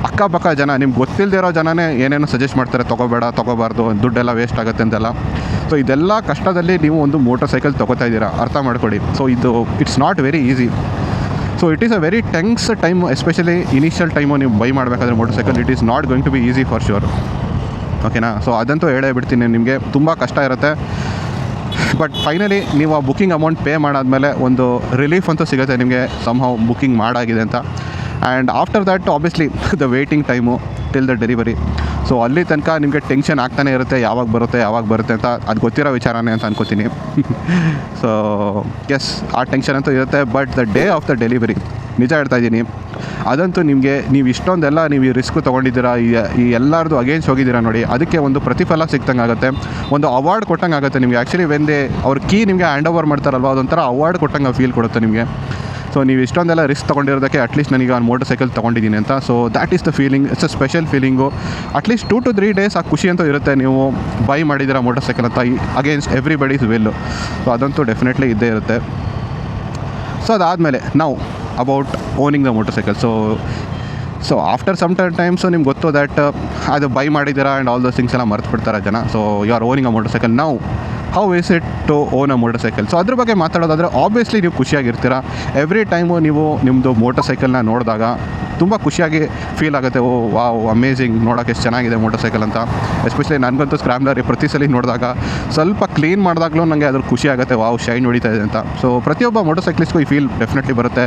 ಅಕ್ಕಪಕ್ಕ ಜನ, ನಿಮ್ಗೆ ಗೊತ್ತಿಲ್ಲದೆ ಇರೋ ಜನನೇ ಏನೇನೋ ಸಜೆಸ್ಟ್ ಮಾಡ್ತಾರೆ, ತೊಗೋಬೇಡ, ತೊಗೋಬಾರ್ದು, ದುಡ್ಡೆಲ್ಲ ವೇಸ್ಟ್ ಆಗುತ್ತೆ ಅಂತೆಲ್ಲ. ಸೊ ಇದೆಲ್ಲ ಕಷ್ಟದಲ್ಲಿ ನೀವು ಒಂದು ಮೋಟರ್ ಸೈಕಲ್ ತೊಗೋತಾ ಇದ್ದೀರಾ, ಅರ್ಥ ಮಾಡ್ಕೊಳ್ಳಿ. ಸೊ ಇದು it's not very easy. So it is a very tense time, especially initial time ನೀವು ಬೈ ಮಾಡಬೇಕಾದ್ರೆ motor cycle. It is not going to be easy for sure. ಓಕೆನಾ? ಸೊ ಅದಂತೂ ಹೇಳೇ ಬಿಡ್ತೀನಿ, ನಿಮಗೆ ತುಂಬ ಕಷ್ಟ ಇರುತ್ತೆ. ಬಟ್ ಫೈನಲಿ ನೀವು ಆ ಬುಕ್ಕಿಂಗ್ ಅಮೌಂಟ್ ಪೇ ಮಾಡಾದಮೇಲೆ ಒಂದು ರಿಲೀಫ್ ಅಂತೂ ಸಿಗುತ್ತೆ ನಿಮಗೆ, ಸಮ್ಹೌ ಬುಕ್ಕಿಂಗ್ ಮಾಡಾಗಿದೆ ಅಂತ. And after that obviously the waiting time till the delivery. So ಅಲ್ಲಿ ತನಕ ನಿಮಗೆ ಟೆನ್ಷನ್ ಆಗ್ತಾನೆ ಇರುತ್ತೆ, ಯಾವಾಗ ಬರುತ್ತೆ ಅಂತ. ಅದು ಗೊತ್ತಿರೋ ವಿಚಾರನೇ ಅಂತ ಅನ್ಕೋತೀನಿ. ಸೊ ಎಸ್, ಆ ಟೆನ್ಷನ್ ಅಂತೂ ಇರುತ್ತೆ. But the day of the delivery, ನಿಜ ಹೇಳ್ತಾ ಇದ್ದೀನಿ, ಅದಂತೂ ನಿಮಗೆ, ನೀವು ಇಷ್ಟೊಂದೆಲ್ಲ ನೀವು ಈ ರಿಸ್ಕ್ ತೊಗೊಂಡಿದ್ದೀರಾ, ಈ ಎಲ್ಲರದು ಅಗೇನ್ಸ್ಟ್ ಹೋಗಿದ್ದೀರಾ ನೋಡಿ, ಅದಕ್ಕೆ ಒಂದು ಪ್ರತಿಫಲ ಸಿಕ್ತಂಗೆ ಆಗುತ್ತೆ, ಒಂದು ಅವಾರ್ಡ್ ಕೊಟ್ಟಂಗೆ ಆಗುತ್ತೆ ನಿಮಗೆ. ಆ್ಯಕ್ಚುಲಿ ವೆಂದೆ ಅವ್ರ ಕೀ ನಿಮಗೆ ಹ್ಯಾಂಡ್ ಓವರ್ ಮಾಡ್ತಾರಲ್ವ, ಅದೊಂಥರ ಅವಾರ್ಡ್ ಕೊಟ್ಟಂಗೆ ಫೀಲ್ ಕೊಡುತ್ತೆ ನಿಮಗೆ. ಸೊ ನೀವು ಇಷ್ಟೊಂದೆಲ್ಲ ರಿಸ್ಕ್ ತೊಗೊಂಡಿರೋದಕ್ಕೆ ಅಟ್ಲೀಸ್ಟ್ ನನಗೆ ಒಂದು ಮೋಟರ್ ಸೈಕಲ್ ತೊಗೊಂಡಿದ್ದೀನಿ ಅಂತ. So that is the feeling. It's a special feeling. At least 2 to 3 days ಆ ಖುಷಿ ಅಂತೂ ಇರುತ್ತೆ, ನೀವು ಬೈ ಮಾಡಿದ್ದೀರಾ ಮೋಟರ್ ಸೈಕಲ್ ಅಂತ, ಅಗೇನ್ಸ್ಟ್ ಎವ್ರಿಬಡೀಸ್ ವಿಲ್ಲು. ಸೊ ಅದಂತೂ ಡೆಫಿನೆಟ್ಲಿ ಇದ್ದೇ ಇರುತ್ತೆ. ಸೊ ಅದಾದಮೇಲೆ ನಾವು about owning the motor cycle. So after some times ನಿಮ್ಗೆ ಗೊತ್ತು ದ್ಯಾಟ್ ಅದು ಬೈ ಮಾಡಿದ್ದೀರಾ ಆ್ಯಂಡ್ ಆಲ್ ದೋಸ್ ಥಿಂಗ್ಸ್ ಎಲ್ಲ ಮರ್ತು ಬಿಡ್ತಾರೆ ಜನ. So you are owning a motor cycle. ನಾವು how is it to own a motor cycle? So ಅದ್ರ ಬಗ್ಗೆ ಮಾತಾಡೋದಾದರೆ ಆಬ್ವಿಯಸ್ಲಿ ನೀವು ಖುಷಿಯಾಗಿರ್ತೀರ. ಎವ್ರಿ ಟೈಮು ನೀವು ನಿಮ್ಮದು ಮೋಟರ್ ಸೈಕಲ್ನ ನೋಡಿದಾಗ ತುಂಬ ಖುಷಿಯಾಗಿ ಫೀಲ್ ಆಗುತ್ತೆ. ಓ ವಾವ್, ಅಮೇಝಿಂಗ್, ನೋಡೋಕೆ ಎಷ್ಟು ಚೆನ್ನಾಗಿದೆ ಮೋಟರ್ ಸೈಕಲ್ ಅಂತ. ಎಸ್ಪೆಷಲಿ ನನಗಂತೂ ಸ್ಕ್ರಾಮ್ಲರ್ ಪ್ರತಿ ಸಲ ನೋಡಿದಾಗ, ಸ್ವಲ್ಪ ಕ್ಲೀನ್ ಮಾಡಿದಾಗಲೂ ನನಗೆ ಅದ್ರ ಖುಷಿ ಆಗುತ್ತೆ, ವಾವ್, ಶೈನ್ ಹೊಡಿತಾ ಇದೆ ಅಂತ. ಸೊ ಪ್ರತಿಯೊಬ್ಬ ಮೋಟರ್ ಸೈಕ್ಲಿಸ್ಟ್ಗೂ ಈ ಫೀಲ್ ಡೆಫಿನೆಟ್ಲಿ ಬರುತ್ತೆ.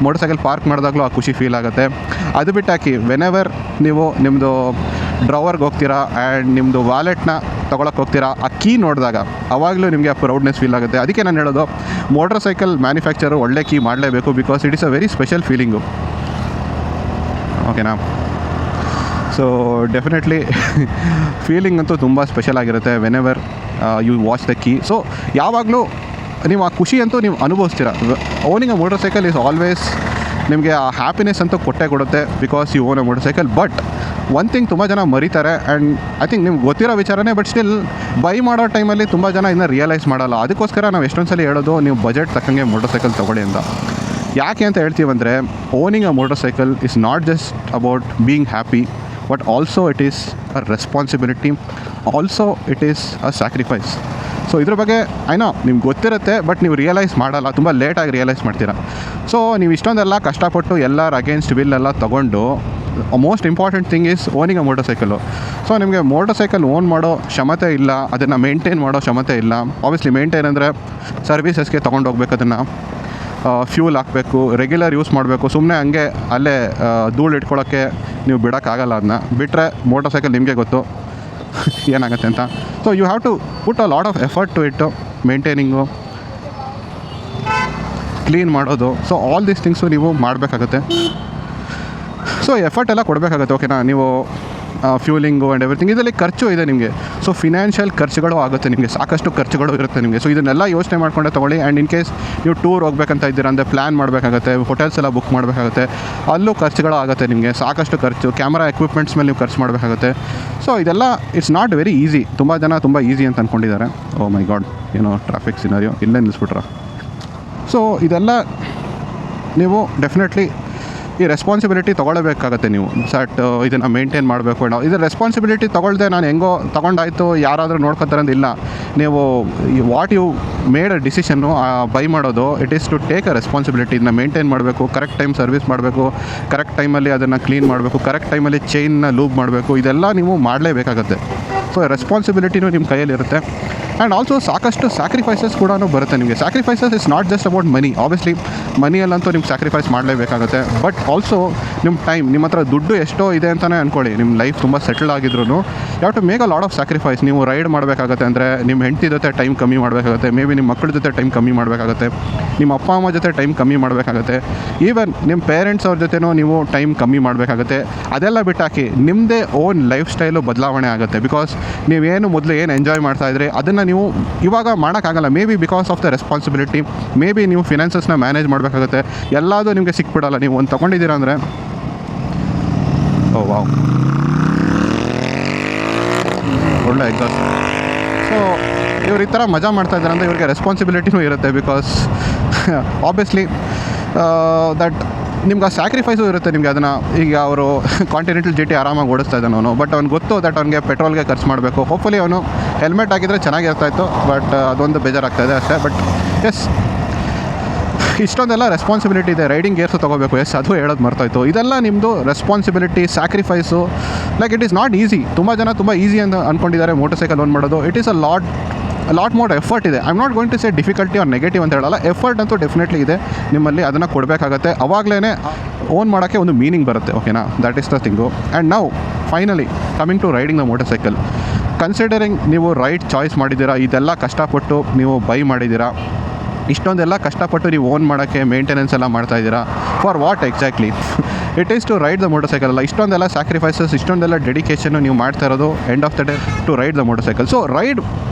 ಮೋಟರ್ ಸೈಕಲ್ ಪಾರ್ಕ್ ಮಾಡಿದಾಗಲೂ ಆ ಖುಷಿ ಫೀಲ್ ಆಗುತ್ತೆ. ಅದು ಬಿಟ್ಟು ಹಾಕಿ, ವೆನೆವರ್ ನೀವು ನಿಮ್ಮದು ಡ್ರವರ್ಗೆ ಹೋಗ್ತೀರಾ ಆ್ಯಂಡ್ ನಿಮ್ಮದು ವಾಲೆಟ್ನ ತೊಗೊಳಕ್ಕೆ ಹೋಗ್ತೀರಾ, ಆ ಕೀ ನೋಡಿದಾಗ ಆವಾಗಲೂ ನಿಮಗೆ ಆ ಪ್ರೌಡ್ನೆಸ್ ಫೀಲ್ ಆಗುತ್ತೆ. ಅದಕ್ಕೆ ನಾನು ಹೇಳೋದು, ಮೋಟರ್ ಸೈಕಲ್ ಮ್ಯಾನುಫ್ಯಾಕ್ಚರು ಒಳ್ಳೆ ಕೀ ಮಾಡಲೇಬೇಕು, because it is a very special feeling. ಓಕೆನಾ? ಸೊ ಡೆಫಿನೆಟ್ಲಿ ಫೀಲಿಂಗ್ ಅಂತೂ ತುಂಬ ಸ್ಪೆಷಲ್ ಆಗಿರುತ್ತೆ whenever you watch the key. So ಯಾವಾಗಲೂ ನೀವು ಆ ಖುಷಿ ಅಂತೂ ನೀವು ಅನುಭವಿಸ್ತೀರ. Owning a motor cycle is always ನಿಮಗೆ ಆ ಹ್ಯಾಪಿನೆಸ್ ಅಂತೂ ಕೊಟ್ಟೇ ಕೊಡುತ್ತೆ, because you own a motor cycle. But one thing ತುಂಬ ಜನ ಮರೀತಾರೆ, ಆ್ಯಂಡ್ ಐ ಥಿಂಕ್ ನಿಮ್ಗೆ ಗೊತ್ತಿರೋ ವಿಚಾರನೇ, ಬಟ್ ಸ್ಟಿಲ್ ಬೈ ಮಾಡೋ ಟೈಮಲ್ಲಿ ತುಂಬ ಜನ ಇನ್ನೂ ರಿಯಲೈಸ್ ಮಾಡಲ್ಲ. ಅದಕ್ಕೋಸ್ಕರ ನಾವು ಎಷ್ಟೊಂದು ಸಲ ಹೇಳೋದು, ನೀವು ಬಜೆಟ್ ತಕ್ಕಂಗೆ ಮೋಟರ್ ಸೈಕಲ್ ತೊಗೊಳ್ಳಿ ಅಂತ. ಯಾಕೆ ಅಂತ ಹೇಳ್ತೀವಂದರೆ, owning a motor cycle is not just about being happy, but also it is a responsibility, also it is a sacrifice. So ಇದ್ರ ಬಗ್ಗೆ ಐನೋ ನಿಮ್ಗೆ ಗೊತ್ತಿರುತ್ತೆ, ಬಟ್ ನೀವು ರಿಯಲೈಸ್ ಮಾಡಲ್ಲ, ತುಂಬ ಲೇಟಾಗಿ ರಿಯಲೈಸ್ ಮಾಡ್ತೀರಾ. ಸೊ ನೀವು ಇಷ್ಟೊಂದೆಲ್ಲ ಕಷ್ಟಪಟ್ಟು ಎಲ್ಲರ ಅಗೇನ್ಸ್ಟ್ ವಿಲ್ ಎಲ್ಲ ತೊಗೊಂಡು, most important thing is owning a motor cycle. So ನಿಮಗೆ ಮೋಟರ್ ಸೈಕಲ್ ಓನ್ ಮಾಡೋ ಕ್ಷಮತೆ ಇಲ್ಲ, ಅದನ್ನು ಮೇಂಟೈನ್ ಮಾಡೋ ಕ್ಷಮತೆ ಇಲ್ಲ. ಆಬ್ವಿಯಸ್ಲಿ ಮೇಂಟೈನ್ ಅಂದರೆ ಸರ್ವೀಸಸ್ಗೆ ತೊಗೊಂಡು ಹೋಗ್ಬೇಕು, ಅದನ್ನು ಫ್ಯೂಲ್ ಹಾಕಬೇಕು, ರೆಗ್ಯುಲರ್ ಯೂಸ್ ಮಾಡಬೇಕು. ಸುಮ್ಮನೆ ಹಂಗೆ ಅಲ್ಲೇ ಧೂಳು ಇಟ್ಕೊಳ್ಳೋಕ್ಕೆ ನೀವು ಬಿಡೋಕ್ಕಾಗಲ್ಲ. ಅದನ್ನ ಬಿಟ್ಟರೆ ಮೋಟರ್ ಸೈಕಲ್ ನಿಮಗೆ ಗೊತ್ತು ಏನಾಗುತ್ತೆ ಅಂತ. So you have to put a lot of effort to it, maintaining, clean ಮಾಡೋದು. ಸೊ ಆಲ್ ದೀಸ್ ಥಿಂಗ್ಸು ನೀವು ಮಾಡಬೇಕಾಗತ್ತೆ. ಸೊ ಎಫರ್ಟ್ ಎಲ್ಲ ಕೊಡಬೇಕಾಗತ್ತೆ. ಓಕೆನಾ? ನೀವು ಫ್ಯೂಲಿಂಗು ಆ್ಯಂಡ್ ಎವ್ರಿಥಿಂಗ್, ಇದರಲ್ಲಿ ಖರ್ಚು ಇದೆ ನಿಮಗೆ. ಸೊ ಫಿನಾನ್ಷಿಯಲ್ ಖರ್ಚುಗಳು ಆಗುತ್ತೆ ನಿಮಗೆ, ಸಾಕಷ್ಟು ಖರ್ಚುಗಳು ಇರುತ್ತೆ ನಿಮಗೆ. ಸೊ ಇದನ್ನೆಲ್ಲ ಯೋಚನೆ ಮಾಡ್ಕೊಂಡೆ ತೊಗೊಳ್ಳಿ. ಆ್ಯಂಡ್ ಇನ್ ಕೇಸ್ ನೀವು ಟೂರ್ ಹೋಗ್ಬೇಕಂತ ಇದ್ದೀರಾ ಅಂದರೆ ಪ್ಲ್ಯಾನ್ ಮಾಡಬೇಕಾಗತ್ತೆ, ಹೋಟೆಲ್ಸ್ ಎಲ್ಲ ಬುಕ್ ಮಾಡಬೇಕಾಗತ್ತೆ, ಅಲ್ಲೂ ಖರ್ಚುಗಳು ಆಗುತ್ತೆ ನಿಮಗೆ, ಸಾಕಷ್ಟು ಖರ್ಚು. ಕ್ಯಾಮ್ರಾ ಎಕ್ವಿಪ್ಮೆಂಟ್ಸ್ ಮೇಲೆ ನೀವು ಖರ್ಚು ಮಾಡಬೇಕಾಗತ್ತೆ. ಸೊ ಇದೆಲ್ಲ ಇಟ್ಸ್ ನಾಟ್ ವೆರಿ ಈಸಿ. ತುಂಬ ಜನ ತುಂಬ ಈಸಿ ಅಂತ ಅಂದ್ಕೊಂಡಿದ್ದಾರೆ. ಓ ಮೈ ಗಾಡ್, ಏನೋ ಟ್ರಾಫಿಕ್ ಸಿನಾರಿಯೋ, ಇಲ್ಲೇ ನಿಲ್ಲಿಸ್ಬಿಟ್ರ. ಸೊ ಇದೆಲ್ಲ ನೀವು ಡೆಫಿನೆಟ್ಲಿ ಈ ರೆಸ್ಪಾನ್ಸಿಬಿಲಿಟಿ ತೊಗೊಳ್ಳೇಬೇಕಾಗತ್ತೆ ನೀವು. ಇದನ್ನು ಮೇಂಟೈನ್ ಮಾಡಬೇಕು. ಇದು ರೆಸ್ಪಾನ್ಸಿಬಿಲಿಟಿ ತೊಗೊಳ್ದೆ ನಾನು ಹೆಂಗೋ ತೊಗೊಂಡಾಯ್ತು, ಯಾರಾದರೂ ನೋಡ್ಕೊತಾರೆ ಅಂತ ಇಲ್ಲ. ನೀವು what you made a decision buy ಮಾಡೋದು, it is to take a responsibility. ಇದನ್ನ ಮೇಂಟೈನ್ ಮಾಡಬೇಕು, ಕರೆಕ್ಟ್ ಟೈಮ್ ಸರ್ವಿಸ್ ಮಾಡಬೇಕು, ಕರೆಕ್ಟ್ ಟೈಮಲ್ಲಿ ಅದನ್ನು ಕ್ಲೀನ್ ಮಾಡಬೇಕು, ಕರೆಕ್ಟ್ ಟೈಮಲ್ಲಿ ಚೈನ್ನ ಲೂಬ್ ಮಾಡಬೇಕು. ಇದೆಲ್ಲ ನೀವು ಮಾಡಲೇಬೇಕಾಗತ್ತೆ. ಸೊ ರೆಸ್ಪಾನ್ಸಿಬಿಲಿಟಿನೂ ನಿಮ್ಮ ಕೈಯಲ್ಲಿರುತ್ತೆ. ಆ್ಯಂಡ್ ಆಲ್ಸೋ ಸಾಕಷ್ಟು ಸ್ಯಾಕ್ರಿಫೈಸಸ್ ಕೂಡ ಬರುತ್ತೆ ನಿಮಗೆ. Sacrifices is not just about money, obviously ಮನಿಯಲ್ಲಂತೂ ನಿಮ್ಗೆ ಸ್ಯಾಕ್ರಿಫೈಸ್ ಮಾಡಲೇಬೇಕಾಗುತ್ತೆ. ಬಟ್ ಆಲ್ಸೋ ನಿಮ್ಮ ಟೈಮ್, ನಿಮ್ಮ ಹತ್ರ ದುಡ್ಡು ಎಷ್ಟೋ ಇದೆ ಅಂತಲೇ ಅಂದ್ಕೊಳ್ಳಿ, ನಿಮ್ಮ ಲೈಫ್ ತುಂಬ ಸೆಟಲ್ ಆಗಿದ್ರು you have to make a lot of sacrifice. ನೀವು ರೈಡ್ ಮಾಡಬೇಕಾಗುತ್ತೆ ಅಂದರೆ ನಿಮ್ಮ ಹೆಂಡತಿ ಜೊತೆ ಟೈಮ್ ಕಮ್ಮಿ ಮಾಡಬೇಕಾಗುತ್ತೆ, ಮೇ ಬಿ ನಿಮ್ಮ ಮಕ್ಕಳ ಜೊತೆ ಟೈಮ್ ಕಮ್ಮಿ ಮಾಡಬೇಕಾಗುತ್ತೆ, ನಿಮ್ಮ ಅಪ್ಪ ಅಮ್ಮ ಜೊತೆ ಟೈಮ್ ಕಮ್ಮಿ ಮಾಡಬೇಕಾಗುತ್ತೆ, ಈವನ್ ನಿಮ್ಮ ಪೇರೆಂಟ್ಸ್ ಅವ್ರ ಜೊತೆನೂ ನೀವು ಟೈಮ್ ಕಮ್ಮಿ ಮಾಡಬೇಕಾಗುತ್ತೆ. ಅದೆಲ್ಲ ಬಿಟ್ಟಾಕಿ ನಿಮ್ಮದೇ ಓನ್ ಲೈಫ್ ಸ್ಟೈಲು ಬದಲಾವಣೆ ಆಗುತ್ತೆ. ಬಿಕಾಸ್ ನೀವೇನು ಮೊದಲು ಏನು ಎಂಜಾಯ್ ಮಾಡ್ತಾಯಿದ್ರಿ ಅದನ್ನು ನೀವು ಇವಾಗ ಮಾಡೋಕ್ಕಾಗಲ್ಲ. May be because of the responsibility, may be ನೀವು ಫಿನಾನ್ಸಸ್ನ ಮ್ಯಾನೇಜ್ ಮಾಡಬೇಕಾಗುತ್ತೆ. ಎಲ್ಲದೂ ನಿಮಗೆ ಸಿಕ್ಬಿಡಲ್ಲ. ನೀವು ಒಂದು ತೊಗೊಂಡಿದ್ದೀರಾ ಅಂದರೆ ಓ ವಾವ್, ಒಳ್ಳೆ ಎಕ್ಸಾಸ್ಟ್. ಸೊ ಇವ್ರು ಈ ಥರ ಮಜಾ ಮಾಡ್ತಾಯಿದ್ದಾರೆ ಅಂದರೆ ಇವ್ರಿಗೆ ರೆಸ್ಪಾನ್ಸಿಬಿಲಿಟಿನೂ ಇರುತ್ತೆ. ಬಿಕಾಸ್ ಆಬ್ವಿಯಸ್ಲಿ ದಟ್ ನಿಮ್ಗೆ ಆ ಸ್ಯಾಕ್ರಿಫೈಸು ಇರುತ್ತೆ ನಿಮಗೆ. ಅದನ್ನು ಈಗ ಅವರು ಕಾಂಟಿನೆಂಟಲ್ GT ಆರಾಮಾಗಿ ಓಡಿಸ್ತಾ ಇದ್ದಾನೆ ಅವನು, ಬಟ್ ಅವ್ನು ಗೊತ್ತು ದಟ್ ಅವ್ನಿಗೆ ಪೆಟ್ರೋಲ್ಗೆ ಖರ್ಚು ಮಾಡಬೇಕು. ಹೋಪ್ಫುಲಿ ಅವನು ಹೆಲ್ಮೆಟ್ ಹಾಕಿದರೆ ಚೆನ್ನಾಗಿರ್ತಾಯಿತ್ತು, ಬಟ್ ಅದೊಂದು ಬೇಜಾರಾಗ್ತಾಯಿದೆ ಅಷ್ಟೇ. ಬಟ್ ಎಸ್, ಇಷ್ಟೊಂದೆಲ್ಲ ರೆಸ್ಪಾನ್ಸಿಬಿಲಿಟಿ ಇದೆ. ರೈಡಿಂಗ್ ಗೇರ್ಸು ತೊಗೋಬೇಕು, ಎಸ್ ಅದು ಹೇಳೋದು ಮರ್ತೋಯ್ತು. ಇದೆಲ್ಲ ನಿಮ್ಮದು responsibility, sacrifice. Like it is not easy. ತುಂಬ ಜನ ತುಂಬ ಈಸಿ ಅಂತ ಅಂದ್ಕೊಂಡಿದ್ದಾರೆ ಮೋಟರ್ ಸೈಕಲ್ ಓನ್ ಮಾಡೋದು. It is a lot more effort ಇದೆ. I am not going to say difficulty or negative ಅಂತ ಹೇಳಲ್ಲ. ಎಫರ್ಟ್ ಅಂತೂ ಡೆಫಿನೆಟ್ಲಿ ಇದೆ ನಿಮ್ಮಲ್ಲಿ, ಅದನ್ನು ಕೊಡಬೇಕಾಗತ್ತೆ. ಅವಾಗಲೇ ಓನ್ ಮಾಡೋಕ್ಕೆ ಒಂದು ಮೀನಿಂಗ್ ಬರುತ್ತೆ. ಓಕೆನಾ, that is the thing. And now finally coming to riding the motor cycle. Considering ನೀವು ರೈಡ್ ಚಾಯ್ಸ್ ಮಾಡಿದ್ದೀರಾ, ಇದೆಲ್ಲ ಕಷ್ಟಪಟ್ಟು ನೀವು ಬೈ ಮಾಡಿದ್ದೀರಾ, ಇಷ್ಟೊಂದೆಲ್ಲ ಕಷ್ಟಪಟ್ಟು ನೀವು ಓನ್ ಮಾಡೋಕ್ಕೆ ಮೇಂಟೆನೆನ್ಸ್ ಎಲ್ಲ ಮಾಡ್ತಾಯಿದ್ದೀರಾ. For what exactly? It is to ride the motor cycle ಅಲ್ಲ. ಇಷ್ಟೊಂದೆಲ್ಲ ಸ್ಯಾಕ್ರಿಫೈಸಸ್, ಇಷ್ಟೊಂದೆಲ್ಲ ಡೆಡಿಕೇಶನ್ನು ನೀವು ಮಾಡ್ತಾ ಇರೋದು end of the day to ride the motor cycle. So ride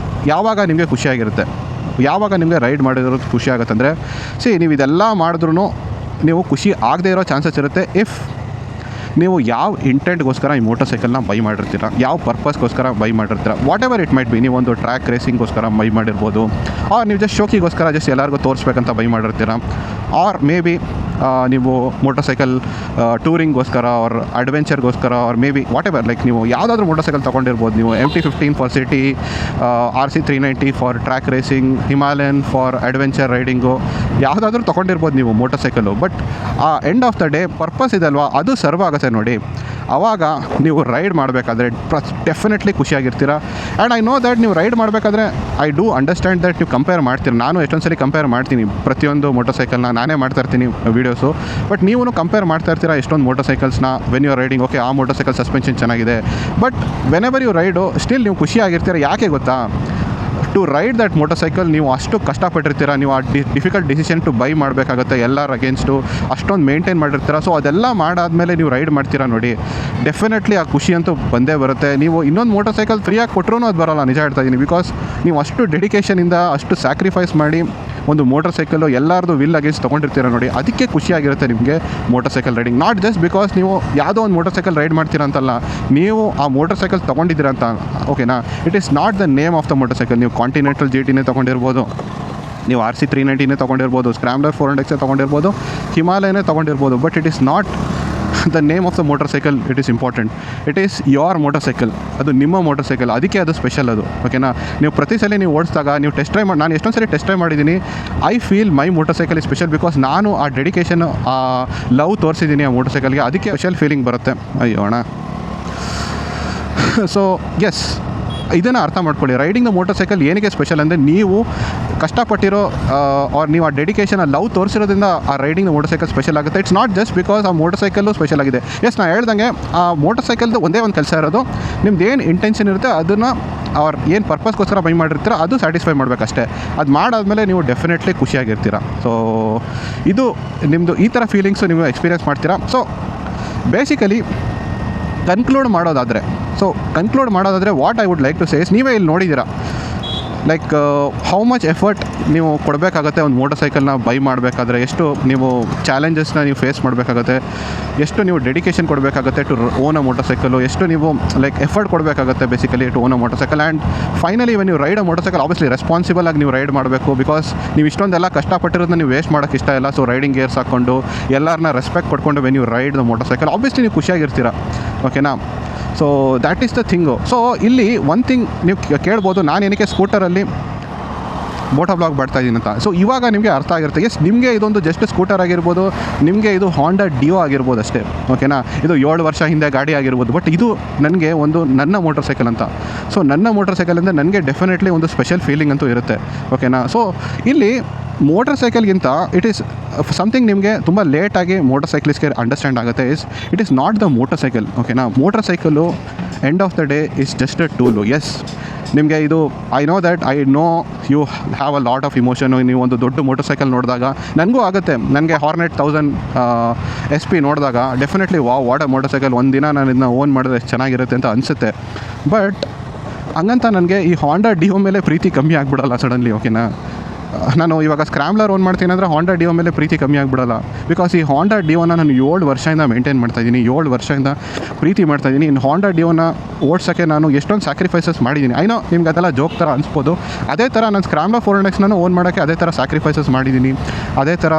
ಯಾವಾಗ ನಿಮಗೆ ಖುಷಿಯಾಗಿರುತ್ತೆ, ಯಾವಾಗ ನಿಮಗೆ ರೈಡ್ ಮಾಡಿರೋದು ಖುಷಿ ಆಗುತ್ತೆ ಅಂದರೆ, ನೀವು ಇದೆಲ್ಲ ಮಾಡಿದ್ರೂ ನೀವು ಖುಷಿ ಆಗದೇ ಇರೋ ಚಾನ್ಸಸ್ ಇರುತ್ತೆ ಇಫ್ ನೀವು ಯಾವ ಇಂಟೆಂಟ್ಗೋಸ್ಕರ ಈ ಮೋಟರ್ ಸೈಕಲ್ನ ಬೈ ಮಾಡಿರ್ತೀರ, ಯಾವ ಪರ್ಪಸ್ಗೋಸ್ಕರ ಬೈ ಮಾಡಿರ್ತೀರ, whatever it might be. ನೀವು ಒಂದು ಟ್ರ್ಯಾಕ್ ರೇಸಿಂಗ್ಗೋಸ್ಕರ ಬೈ ಮಾಡಿರ್ಬೋದು, ಆರ್ ನೀವು ಜಸ್ಟ್ ಶೋಕಿಗೋಸ್ಕರ ಜಸ್ಟ್ ಎಲ್ಲರಿಗೂ ತೋರಿಸ್ಬೇಕಂತ ಬೈ ಮಾಡಿರ್ತೀರ, ಆರ್ ಮೇ ಬಿ ನೀವು ಮೋಟರ್ ಸೈಕಲ್ ಟೂರಿಂಗ್ಗೋಸ್ಕರ ಆರ್ ಅಡ್ವೆಂಚರ್ಗೋಸ್ಕರ or maybe whatever. Like ನೀವು ಯಾವುದಾದ್ರೂ ಮೋಟರ್ ಸೈಕಲ್ ತೊಗೊಂಡಿರ್ಬೋದು. ನೀವು MT-15 for city, RC390 for track racing, Himalayan for adventure riding, ಯಾವುದಾದ್ರೂ ತೊಗೊಂಡಿರ್ಬೋದು ನೀವು ಮೋಟರ್ ಸೈಕಲ್ಲು. ಬಟ್ ಆ end of the day purpose ಇದೆ ಅಲ್ವಾ, ಅದು ಸರ್ವ್ ಆಗುತ್ತೆ ನೋಡಿ. ಆವಾಗ ನೀವು ರೈಡ್ ಮಾಡಬೇಕಾದ್ರೆ ಡೆಫಿನೆಟ್ಲಿ ಖುಷಿಯಾಗಿರ್ತೀರ. ಆ್ಯಂಡ್ ಐ ನೋ ದ್ಯಾಟ್ ನೀವು ರೈಡ್ ಮಾಡಬೇಕಾದ್ರೆ ಐ ಡೂ ಅಂಡರ್ಸ್ಟ್ಯಾಂಡ್ ದ್ಯಾಟ್ ನೀವು ಕಂಪೇರ್ ಮಾಡ್ತೀರಿ. ನಾನು ಎಷ್ಟೊಂದು ಸಲ ಕಂಪೇರ್ ಮಾಡ್ತೀನಿ ಪ್ರತಿಯೊಂದು ಮೋಟರ್ ಸೈಕಲ್ನ, ನಾನೇ ಮಾಡ್ತಾಯಿರ್ತೀನಿ ವೀಡಿಯೋಸು. ಬಟ್ ನೀವು ಕಂಪೇರ್ ಮಾಡ್ತಾ ಇರ್ತೀರಾ ಎಷ್ಟೊಂದು ಮೋಟರ್ ಸೈಕಲ್ಸ್ನ when you are riding. Okay, ಆ ಮೋಟರ್ ಸೈಕಲ್ ಸಸ್ಪೆನ್ಷನ್ ಚೆನ್ನಾಗಿದೆ, but whenever you ride still ನೀವು ಖುಷಿಯಾಗಿರ್ತೀರ. ಯಾಕೆ ಗೊತ್ತಾ? To ride that motor cycle ನೀವು ಅಷ್ಟು ಕಷ್ಟಪಟ್ಟಿರ್ತೀರ. ನೀವು ಆ ಡಿಫಿಕಲ್ಟ್ ಡಿಸಿಷನ್ ಟು ಬೈ ಮಾಡಬೇಕಾಗುತ್ತೆ ಎಲ್ಲರ ಅಗೇನ್ಸ್ಟು, ಅಷ್ಟೊಂದು ಮೇಂಟೈನ್ ಮಾಡಿರ್ತೀರ. ಸೊ ಅದೆಲ್ಲ ಮಾಡಾದಮೇಲೆ ನೀವು ರೈಡ್ ಮಾಡ್ತೀರಾ ನೋಡಿ, ಡೆಫಿನೆಟ್ಲಿ ಆ ಖುಷಿ ಅಂತೂ ಬಂದೇ ಬರುತ್ತೆ. ನೀವು ಇನ್ನೊಂದು ಮೋಟರ್ ಸೈಕಲ್ ಫ್ರೀಯಾಗಿ ಕೊಟ್ಟರೂ ಅದು ಬರೋಲ್ಲ, ನಿಜ ಹೇಳ್ತಾ ಇದ್ದೀನಿ. ಬಿಕಾಸ್ ನೀವು ಅಷ್ಟು ಡೆಡಿಕೇಷನಿಂದ ಅಷ್ಟು ಸ್ಯಾಕ್ರಿಫೈಸ್ ಮಾಡಿ ಒಂದು ಮೋಟರ್ ಸೈಕಲ್ಲು ಎಲ್ಲರದು ವಿಲ್ ಅಗೇನ್ಸ್ಟ್ ತೊಗೊಂಡಿರ್ತೀರ ನೋಡಿ, ಅದಕ್ಕೆ ಖುಷಿಯಾಗಿರುತ್ತೆ ನಿಮಗೆ motor cycle riding. Not just because ನೀವು ಯಾವುದೋ ಒಂದು ಮೋಟರ್ ಸೈಕಲ್ ರೈಡ್ ಮಾಡ್ತೀರ ಅಂತಲ್ಲ, ನೀವು ಆ ಮೋಟರ್ ಸೈಕಲ್ ತೊಗೊಂಡಿದ್ದೀರ ಅಂತ. ಓಕೆನಾ, it is not the name of the motor cycle. ನೀವು ಕಾಂಟಿನೆಂಟಲ್ GTನೇ ತೊಗೊಂಡಿರ್ಬೋದು, ನೀವು RC390ನೇ ತೊಗೊಂಡಿರ್ಬೋದು, ಸ್ಕ್ರಾಮ್ಲರ್ 400Xೇ ತೊಗೊಂಡಿರ್ಬೋದು, ಹಿಮಾಲಯನೇ ತೊಗೊಂಡಿರ್ಬೋದು. But it is not the name of the motor cycle. It is important. It is your motor cycle, ಅದು ನಿಮ್ಮ ಮೋಟರ್ ಸೈಕಲ್, ಅದಕ್ಕೆ ಅದು ಸ್ಪೆಷಲ್ ಅದು. ಓಕೆನಾ, ನೀವು ಪ್ರತಿ ಸಲ ನೀವು ಓಡಿಸಿದಾಗ ನೀವು ಟೆಸ್ಟ್ ಡ್ರೈವ್ ಮಾಡಿ, ನಾನು ಎಷ್ಟೊಂದು ಸಲ ಟೆಸ್ಟ್ ಡ್ರೈವ್ ಮಾಡಿದ್ದೀನಿ. I feel my motor cycle is special because ನಾನು ಆ ಡೆಡಿಕೇಶನ್, ಆ ಲವ್ ತೋರಿಸಿದ್ದೀನಿ ಆ ಮೋಟರ್ ಸೈಕಲ್ಗೆ, ಅದಕ್ಕೆ ಸ್ಪೆಷಲ್ ಫೀಲಿಂಗ್ ಬರುತ್ತೆ. ಅಯ್ಯೋ ಅಣ್ಣ. ಸೊ ಎಸ್, ಇದನ್ನು ಅರ್ಥ ಮಾಡ್ಕೊಳ್ಳಿ. ರೈಡಿಂಗ್ ದ ಮೋಟರ್ ಸೈಕಲ್ ಏನಕ್ಕೆ ಸ್ಪೆಷಲ್ ಅಂದರೆ, ನೀವು ಕಷ್ಟಪಟ್ಟಿರೋ ಆರ್ ನೀವು ಆ ಡೆಡಿಕೇಶನ್, ಆ ಲವ್ ತೋರಿಸಿರೋದ್ರಿಂದ ಆ riding the motor cycle special ಆಗುತ್ತೆ. ಇಟ್ಸ್ ನಾಟ್ ಜಸ್ಟ್ ಬಿಕಾಸ್ ಆ ಮೋಟರ್ ಸೈಕಲ್ಲು ಸ್ಪೆಷಲ್ ಆಗಿದೆ. ಎಸ್, ನಾನು ಹೇಳ್ದಂಗೆ ಆ ಮೋಟರ್ ಸೈಕಲ್ದು ಒಂದೇ ಒಂದು ಕೆಲಸ ಇರೋದು, ನಿಮ್ದು ಏನು ಇಂಟೆನ್ಷನ್ ಇರುತ್ತೆ ಅದನ್ನು ಅವ್ರು ಏನು ಪರ್ಪಸ್ಗೋಸ್ಕರ ಬೈ ಮಾಡಿರ್ತೀರ ಅದು ಸ್ಯಾಟಿಸ್ಫೈ ಮಾಡಬೇಕಷ್ಟೇ. ಅದು ಮಾಡಾದಮೇಲೆ ನೀವು ಡೆಫಿನೆಟ್ಲಿ ಖುಷಿಯಾಗಿರ್ತೀರ. ಸೊ ಇದು ನಿಮ್ಮದು ಈ ಥರ ಫೀಲಿಂಗ್ಸು ನೀವು ಎಕ್ಸ್ಪೀರಿಯೆನ್ಸ್ ಮಾಡ್ತೀರಾ. ಸೊ ಬೇಸಿಕಲಿ ಕನ್ಕ್ಲೂಡ್ ಮಾಡೋದಾದರೆ what I would like to say is, ನೀವೇ ಇಲ್ಲಿ ನೋಡಿದ್ದೀರಾ ಲೈಕ್ ಹೌ ಮಚ್ ಎಫರ್ಟ್ ನೀವು ಕೊಡಬೇಕಾಗತ್ತೆ ಒಂದು ಮೋಟರ್ ಸೈಕಲ್ನ ಬೈ ಮಾಡಬೇಕಾದ್ರೆ, ಎಷ್ಟು ನೀವು ಚಾಲೆಂಜಸ್ನ ನೀವು ಫೇಸ್ ಮಾಡಬೇಕಾಗತ್ತೆ, ಎಷ್ಟು ನೀವು ಡೆಡಿಕೇಶನ್ ಕೊಡಬೇಕಾಗತ್ತೆ to own a motor cycle, ಎಷ್ಟು ನೀವು ಲೈಕ್ ಎಫರ್ಟ್ ಕೊಡಬೇಕಾಗತ್ತೆ basically to own a motor cycle. And finally when ನೀವು ride a motor cycle obviously responsible ಆಗಿ ನೀವು ರೈಡ್ ಮಾಡಬೇಕು. ಬಿಕಾಸ್ ನೀವು ಇಷ್ಟೊಂದೆಲ್ಲ ಕಷ್ಟಪಟ್ಟಿರೋದನ್ನ ನೀವು ವೇಸ್ಟ್ ಮಾಡೋಕ್ಕೆ ಇಷ್ಟ ಇಲ್ಲ. ಸೊ ರೈಡಿಂಗ್ ಗೇರ್ಸ್ ಹಾಕ್ಕೊಂಡು ಎಲ್ಲರನ್ನ ರೆಸ್ಪೆಕ್ಟ್ ಕೊಟ್ಕೊಂಡು when you ride the motor cycle obviously ನೀವು ಖುಷಿಯಾಗಿರ್ತೀರ. ಓಕೆನಾ, so that is the thing. So ಇಲ್ಲಿ ಒಂದು ಥಿಂಗ್ ನೀವು ಕೇಳ್ಬೋದು, ನಾನು ಏನಕ್ಕೆ ಸ್ಕೂಟರಲ್ಲಿ ಮೋಟೋ ಬ್ಲಾಗ್ ಮಾಡ್ತಾ ಇದ್ದೀನಿ ಅಂತ. ಸೊ ಇವಾಗ ನಿಮಗೆ ಅರ್ಥ ಆಗಿರುತ್ತೆ. ಎಸ್, ನಿಮಗೆ ಇದೊಂದು ಜಸ್ಟ್ ಸ್ಕೂಟರ್ ಆಗಿರ್ಬೋದು, ನಿಮಗೆ ಇದು ಹಾಂಡಾ ಡಿಯೋ ಆಗಿರ್ಬೋದು ಅಷ್ಟೇ, ಓಕೆನಾ. ಇದು 7 ವರ್ಷ ಹಿಂದೆ ಗಾಡಿ ಆಗಿರ್ಬೋದು, ಬಟ್ ಇದು ನನಗೆ ಒಂದು ನನ್ನ ಮೋಟರ್ ಸೈಕಲ್ ಅಂತ. ಸೊ ನನ್ನ ಮೋಟರ್ ಸೈಕಲ್ ಅಂದರೆ ನನಗೆ ಡೆಫಿನೆಟ್ಲಿ ಒಂದು ಸ್ಪೆಷಲ್ ಫೀಲಿಂಗ್ ಅಂತೂ ಇರುತ್ತೆ, ಓಕೆನಾ. ಸೊ ಇಲ್ಲಿ ಮೋಟರ್ ಸೈಕಲ್ಗಿಂತ ಇಟ್ ಈಸ್ ಸಮಥಿಂಗ್ ನಿಮಗೆ ತುಂಬ ಲೇಟಾಗಿ ಮೋಟರ್ ಸೈಕ್ಲಿಸ್ಟ್ಗೆ ಅಂಡರ್ಸ್ಟ್ಯಾಂಡ್ ಆಗುತ್ತೆ. It is not the motor cycle, ಓಕೆನಾ. Motor cycle end of the day is just a tool. Yes, ನಿಮಗೆ ಇದು I know you have a lot of emotion. ನೀವು ಒಂದು ದೊಡ್ಡ ಮೋಟರ್ ಸೈಕಲ್ ನೋಡಿದಾಗ ನನಗೂ ಆಗುತ್ತೆ. ನನಗೆ ಹಾರ್ನೆಟ್ 1000 SP ನೋಡಿದಾಗ definitely what a motor cycle, ಒಂದು ದಿನ ನಾನು ಇದನ್ನ ಓನ್ ಮಾಡಿದ್ರೆ ಎಷ್ಟು ಚೆನ್ನಾಗಿರುತ್ತೆ ಅಂತ ಅನಿಸುತ್ತೆ. ಬಟ್ ಹಂಗಂತ ನನಗೆ ಈ ಹಾಂಡಾ ಡಿಯೋ ಮೇಲೆ ಪ್ರೀತಿ ಕಮ್ಮಿ ಆಗಿಬಿಡಲ್ಲ ಸಡನ್ಲಿ, ಓಕೆನಾ. ನಾನು ಇವಾಗ ಸ್ಕ್ರಾಮ್ಲರ್ ಓನ್ ಮಾಡ್ತೀನಿ ಅಂದರೆ ಹಾಂಡಾ ಡಿಯೋ ಮೇಲೆ ಪ್ರೀತಿ ಕಮ್ಮಿ ಆಗಿಬಿಡಲ್ಲ. ಬಿಕಾಸ್ ಈ ಹಾಂಡಾ ಡಿಯೋನ ನಾನು 7 ವರ್ಷದಿಂದ ಮೇಂಟೈನ್ ಮಾಡ್ತಾಯಿದ್ದೀನಿ, 7 ವರ್ಷದಿಂದ ಪ್ರೀತಿ ಮಾಡ್ತಾಯಿದ್ದೀನಿ. ಇನ್ನು ಹಾಂಡಾ ಡಿಯೋನ ಓಡ್ಸೋಕ್ಕೆ ನಾನು ಎಷ್ಟೊಂದು ಸ್ಯಾಕ್ರಿಫೈಸಸ್ ಮಾಡಿದ್ದೀನಿ. ಐನೋ ನಿಮ್ಗೆ ಅದೆಲ್ಲ ಜೋಕ್ ಥರ ಅನಿಸ್ಬೋದು. ಅದೇ ಥರ ನಾನು ಸ್ಕ್ರಾಮ್ಲರ್ 400X ನಾನು ಓನ್ ಮಾಡೋಕ್ಕೆ ಅದೇ ಥರ ಸ್ಯಾಕ್ರಿಫೈಸಸ್ ಮಾಡಿದ್ದೀನಿ, ಅದೇ ಥರ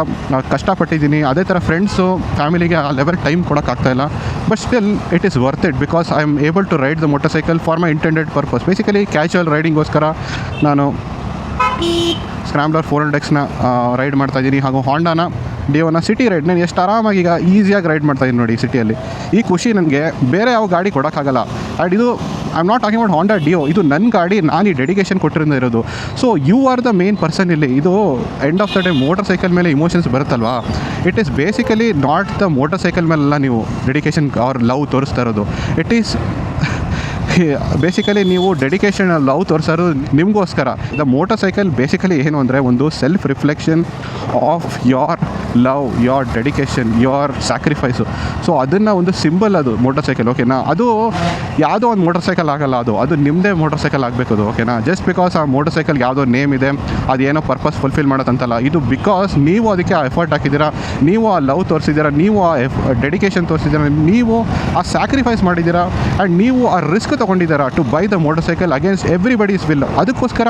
ಕಷ್ಟಪಟ್ಟಿದ್ದೀನಿ, ಅದೇ ಥರ ಫ್ರೆಂಡ್ಸು ಫ್ಯಾಮಿಲಿಗೆ ಆ ಲೆವೆಲ್ ಟೈಮ್ ಕೊಡೋಕ್ಕಾಗ್ತಾಯಿಲ್ಲ. But still it is worth it because I am able to ride the motor cycle for my intended purpose. Basically casual ರೈಡಿಂಗೋಸ್ಕರ ನಾನು ಸ್ಕ್ರಾಮ್ಲರ್ 400Xನ ರೈಡ್ ಮಾಡ್ತಾಯಿದ್ದೀನಿ, ಹಾಗೂ ಹಾಂಡಾನ ಡಿಯೋನ ಸಿಟಿ ರೈಡ್ ನಾನು ಎಷ್ಟು ಆರಾಮಾಗಿ ಈಗ ಈಸಿಯಾಗಿ ರೈಡ್ ಮಾಡ್ತಾಯಿದ್ದೀನಿ ನೋಡಿ ಸಿಟಿಯಲ್ಲಿ. ಈ ಖುಷಿ ನನಗೆ ಬೇರೆ ಯಾವ ಗಾಡಿ ಕೊಡೋಕ್ಕಾಗಲ್ಲ. ಆ್ಯಂಡ್ ಇದು I am not talking about Honda Dio, ಇದು ನನ್ನ ಗಾಡಿ, ನಾನು ಈ ಡೆಡಿಕೇಶನ್ ಕೊಟ್ಟಿರಿಂದ ಇರೋದು. So you are the main person ಇಲ್ಲಿ. ಇದು end of the day motor cycle ಮೇಲೆ ಇಮೋಷನ್ಸ್ ಬರುತ್ತಲ್ವಾ, it is basically not the motor cycle ಮೇಲೆಲ್ಲ ನೀವು ಡೆಡಿಕೇಶನ್ ಆರ್ ಲವ್ ತೋರಿಸ್ತಾ ಇರೋದು. ಇಟ್ ಈಸ್ ಬೇಸಿಕಲಿ ನೀವು ಡೆಡಿಕೇಶನ್ ಲವ್ ತೋರಿಸೋದು ನಿಮಗೋಸ್ಕರ. ದ ಮೋಟರ್ ಸೈಕಲ್ ಬೇಸಿಕಲಿ ಏನು ಅಂದರೆ ಒಂದು self reflection of your love, your dedication, your sacrifice. So ಅದನ್ನು ಒಂದು ಸಿಂಬಲ್ ಅದು ಮೋಟರ್ ಸೈಕಲ್, ಓಕೆನಾ. ಅದು ಯಾವುದೋ ಒಂದು ಮೋಟರ್ ಸೈಕಲ್ ಆಗಲ್ಲ, ಅದು ನಿಮ್ಮದೇ ಮೋಟರ್ ಸೈಕಲ್ ಆಗಬೇಕು ಅದು, ಓಕೆನಾ. ಜಸ್ಟ್ ಬಿಕಾಸ್ ಆ ಮೋಟರ್ ಸೈಕಲ್ಗೆ ಯಾವುದೋ ನೇಮ್ ಇದೆ, ಅದೇನೋ ಪರ್ಪಸ್ ಫುಲ್ಫಿಲ್ ಮಾಡೋದಂತಲ್ಲ. ಇದು ಬಿಕಾಸ್ ನೀವು ಅದಕ್ಕೆ ಆ ಎಫರ್ಟ್ ಹಾಕಿದ್ದೀರಾ, ನೀವು ಆ ಲವ್ ತೋರಿಸಿದ್ದೀರಾ, ನೀವು ಆ ಡೆಡಿಕೇಶನ್ ತೋರಿಸಿದ್ದೀರಾ, ನೀವು ಆ ಸ್ಯಾಕ್ರಿಫೈಸ್ ಮಾಡಿದ್ದೀರಾ, ಆ್ಯಂಡ್ ನೀವು ಆ ರಿಸ್ಕ್ ತೊಗೊಂಡಿದ್ದೀರಾ to buy the motor cycle against everybody's will. ಅದಕ್ಕೋಸ್ಕರ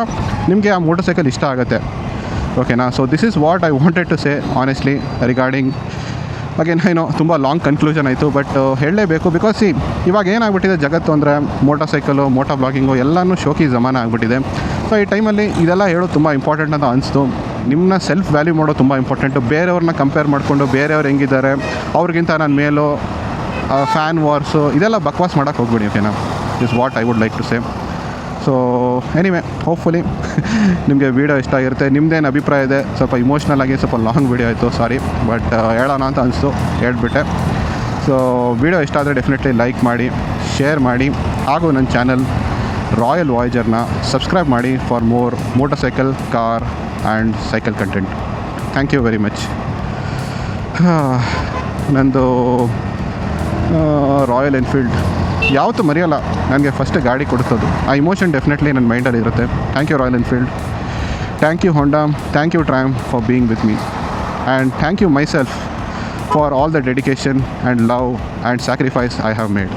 ನಿಮಗೆ ಆ ಮೋಟರ್ ಸೈಕಲ್ ಇಷ್ಟ ಆಗುತ್ತೆ, ಓಕೆನಾ. So this is what I wanted to say honestly regarding. Again ಏನೋ ತುಂಬ ಲಾಂಗ್ ಕನ್ಕ್ಲೂಷನ್ ಆಯಿತು, ಬಟ್ ಹೇಳಲೇಬೇಕು. ಬಿಕಾಸ್ ಇವಾಗ ಏನಾಗ್ಬಿಟ್ಟಿದೆ ಜಗತ್ತು ಅಂದರೆ ಮೋಟರ್ ಸೈಕಲು, ಮೋಟೋ ಬ್ಲಾಗಿಂಗು ಎಲ್ಲನೂ ಶೋಕಿ ಜಮಾನ ಆಗಿಬಿಟ್ಟಿದೆ. ಸೊ ಈ ಟೈಮಲ್ಲಿ ಇದೆಲ್ಲ ಹೇಳೋದು ತುಂಬ ಇಂಪಾರ್ಟೆಂಟ್ ಅಂತ ಅನಿಸ್ತು. ನಿಮ್ಮನ್ನ ಸೆಲ್ಫ್ ವ್ಯಾಲ್ಯೂ ಮಾಡೋದು ತುಂಬ ಇಂಪಾರ್ಟೆಂಟು. ಬೇರೆಯವ್ರನ್ನ ಕಂಪೇರ್ ಮಾಡಿಕೊಂಡು ಬೇರೆಯವ್ರು ಹೆಂಗಿದ್ದಾರೆ ಅವ್ರಿಗಿಂತ ನಾನು ಮೇಲೋ ಫ್ಯಾನ್ ವಾರ್ಸು ಇದೆಲ್ಲ ಬಕ್ವಾಸ್ ಮಾಡೋಕ್ಕೆ ಹೋಗ್ಬಿಡಿ, ಓಕೆನಾ. Is what I would like to say. So anyway, hopefully ನಿಮಗೆ ವೀಡಿಯೋ ಇಷ್ಟ ಆಗಿರುತ್ತೆ. ನಿಮ್ಮದೇನು ಅಭಿಪ್ರಾಯ ಇದೆ? ಸ್ವಲ್ಪ ಇಮೋಷ್ನಲ್ ಆಗಿ ಸ್ವಲ್ಪ ಲಾಂಗ್ ವೀಡಿಯೋ ಆಯಿತು, ಸಾರಿ, ಬಟ್ ಹೇಳೋಣ ಅಂತ ಅನಿಸ್ತು, ಹೇಳ್ಬಿಟ್ಟೆ. ಸೊ ವೀಡಿಯೋ ಇಷ್ಟ ಆದರೆ ಡೆಫಿನೆಟ್ಲಿ ಲೈಕ್ ಮಾಡಿ, ಶೇರ್ ಮಾಡಿ, ಹಾಗೂ ನನ್ನ ಚಾನಲ್ ರಾಯಲ್ ವಾಯ್ಜರ್ನ ಸಬ್ಸ್ಕ್ರೈಬ್ ಮಾಡಿ for more motorcycle, car and cycle content. Thank you very much. ನಂದು ರಾಯಲ್ ಎನ್ಫೀಲ್ಡ್ ಯಾವತ್ತೂ ಮರೆಯಲ್ಲ, ನನಗೆ ಫಸ್ಟ್ ಗಾಡಿ ಕೊಡ್ತದ್ದು. ಆ ಇಮೋಷನ್ ಡೆಫಿನೆಟ್ಲಿ ನನ್ನ ಮೈಂಡಲ್ಲಿ ಇರುತ್ತೆ. Thank you Royal Enfield, thank you Honda, thank you Triumph for being with me, and thank you myself for all the dedication and love and sacrifice I have made.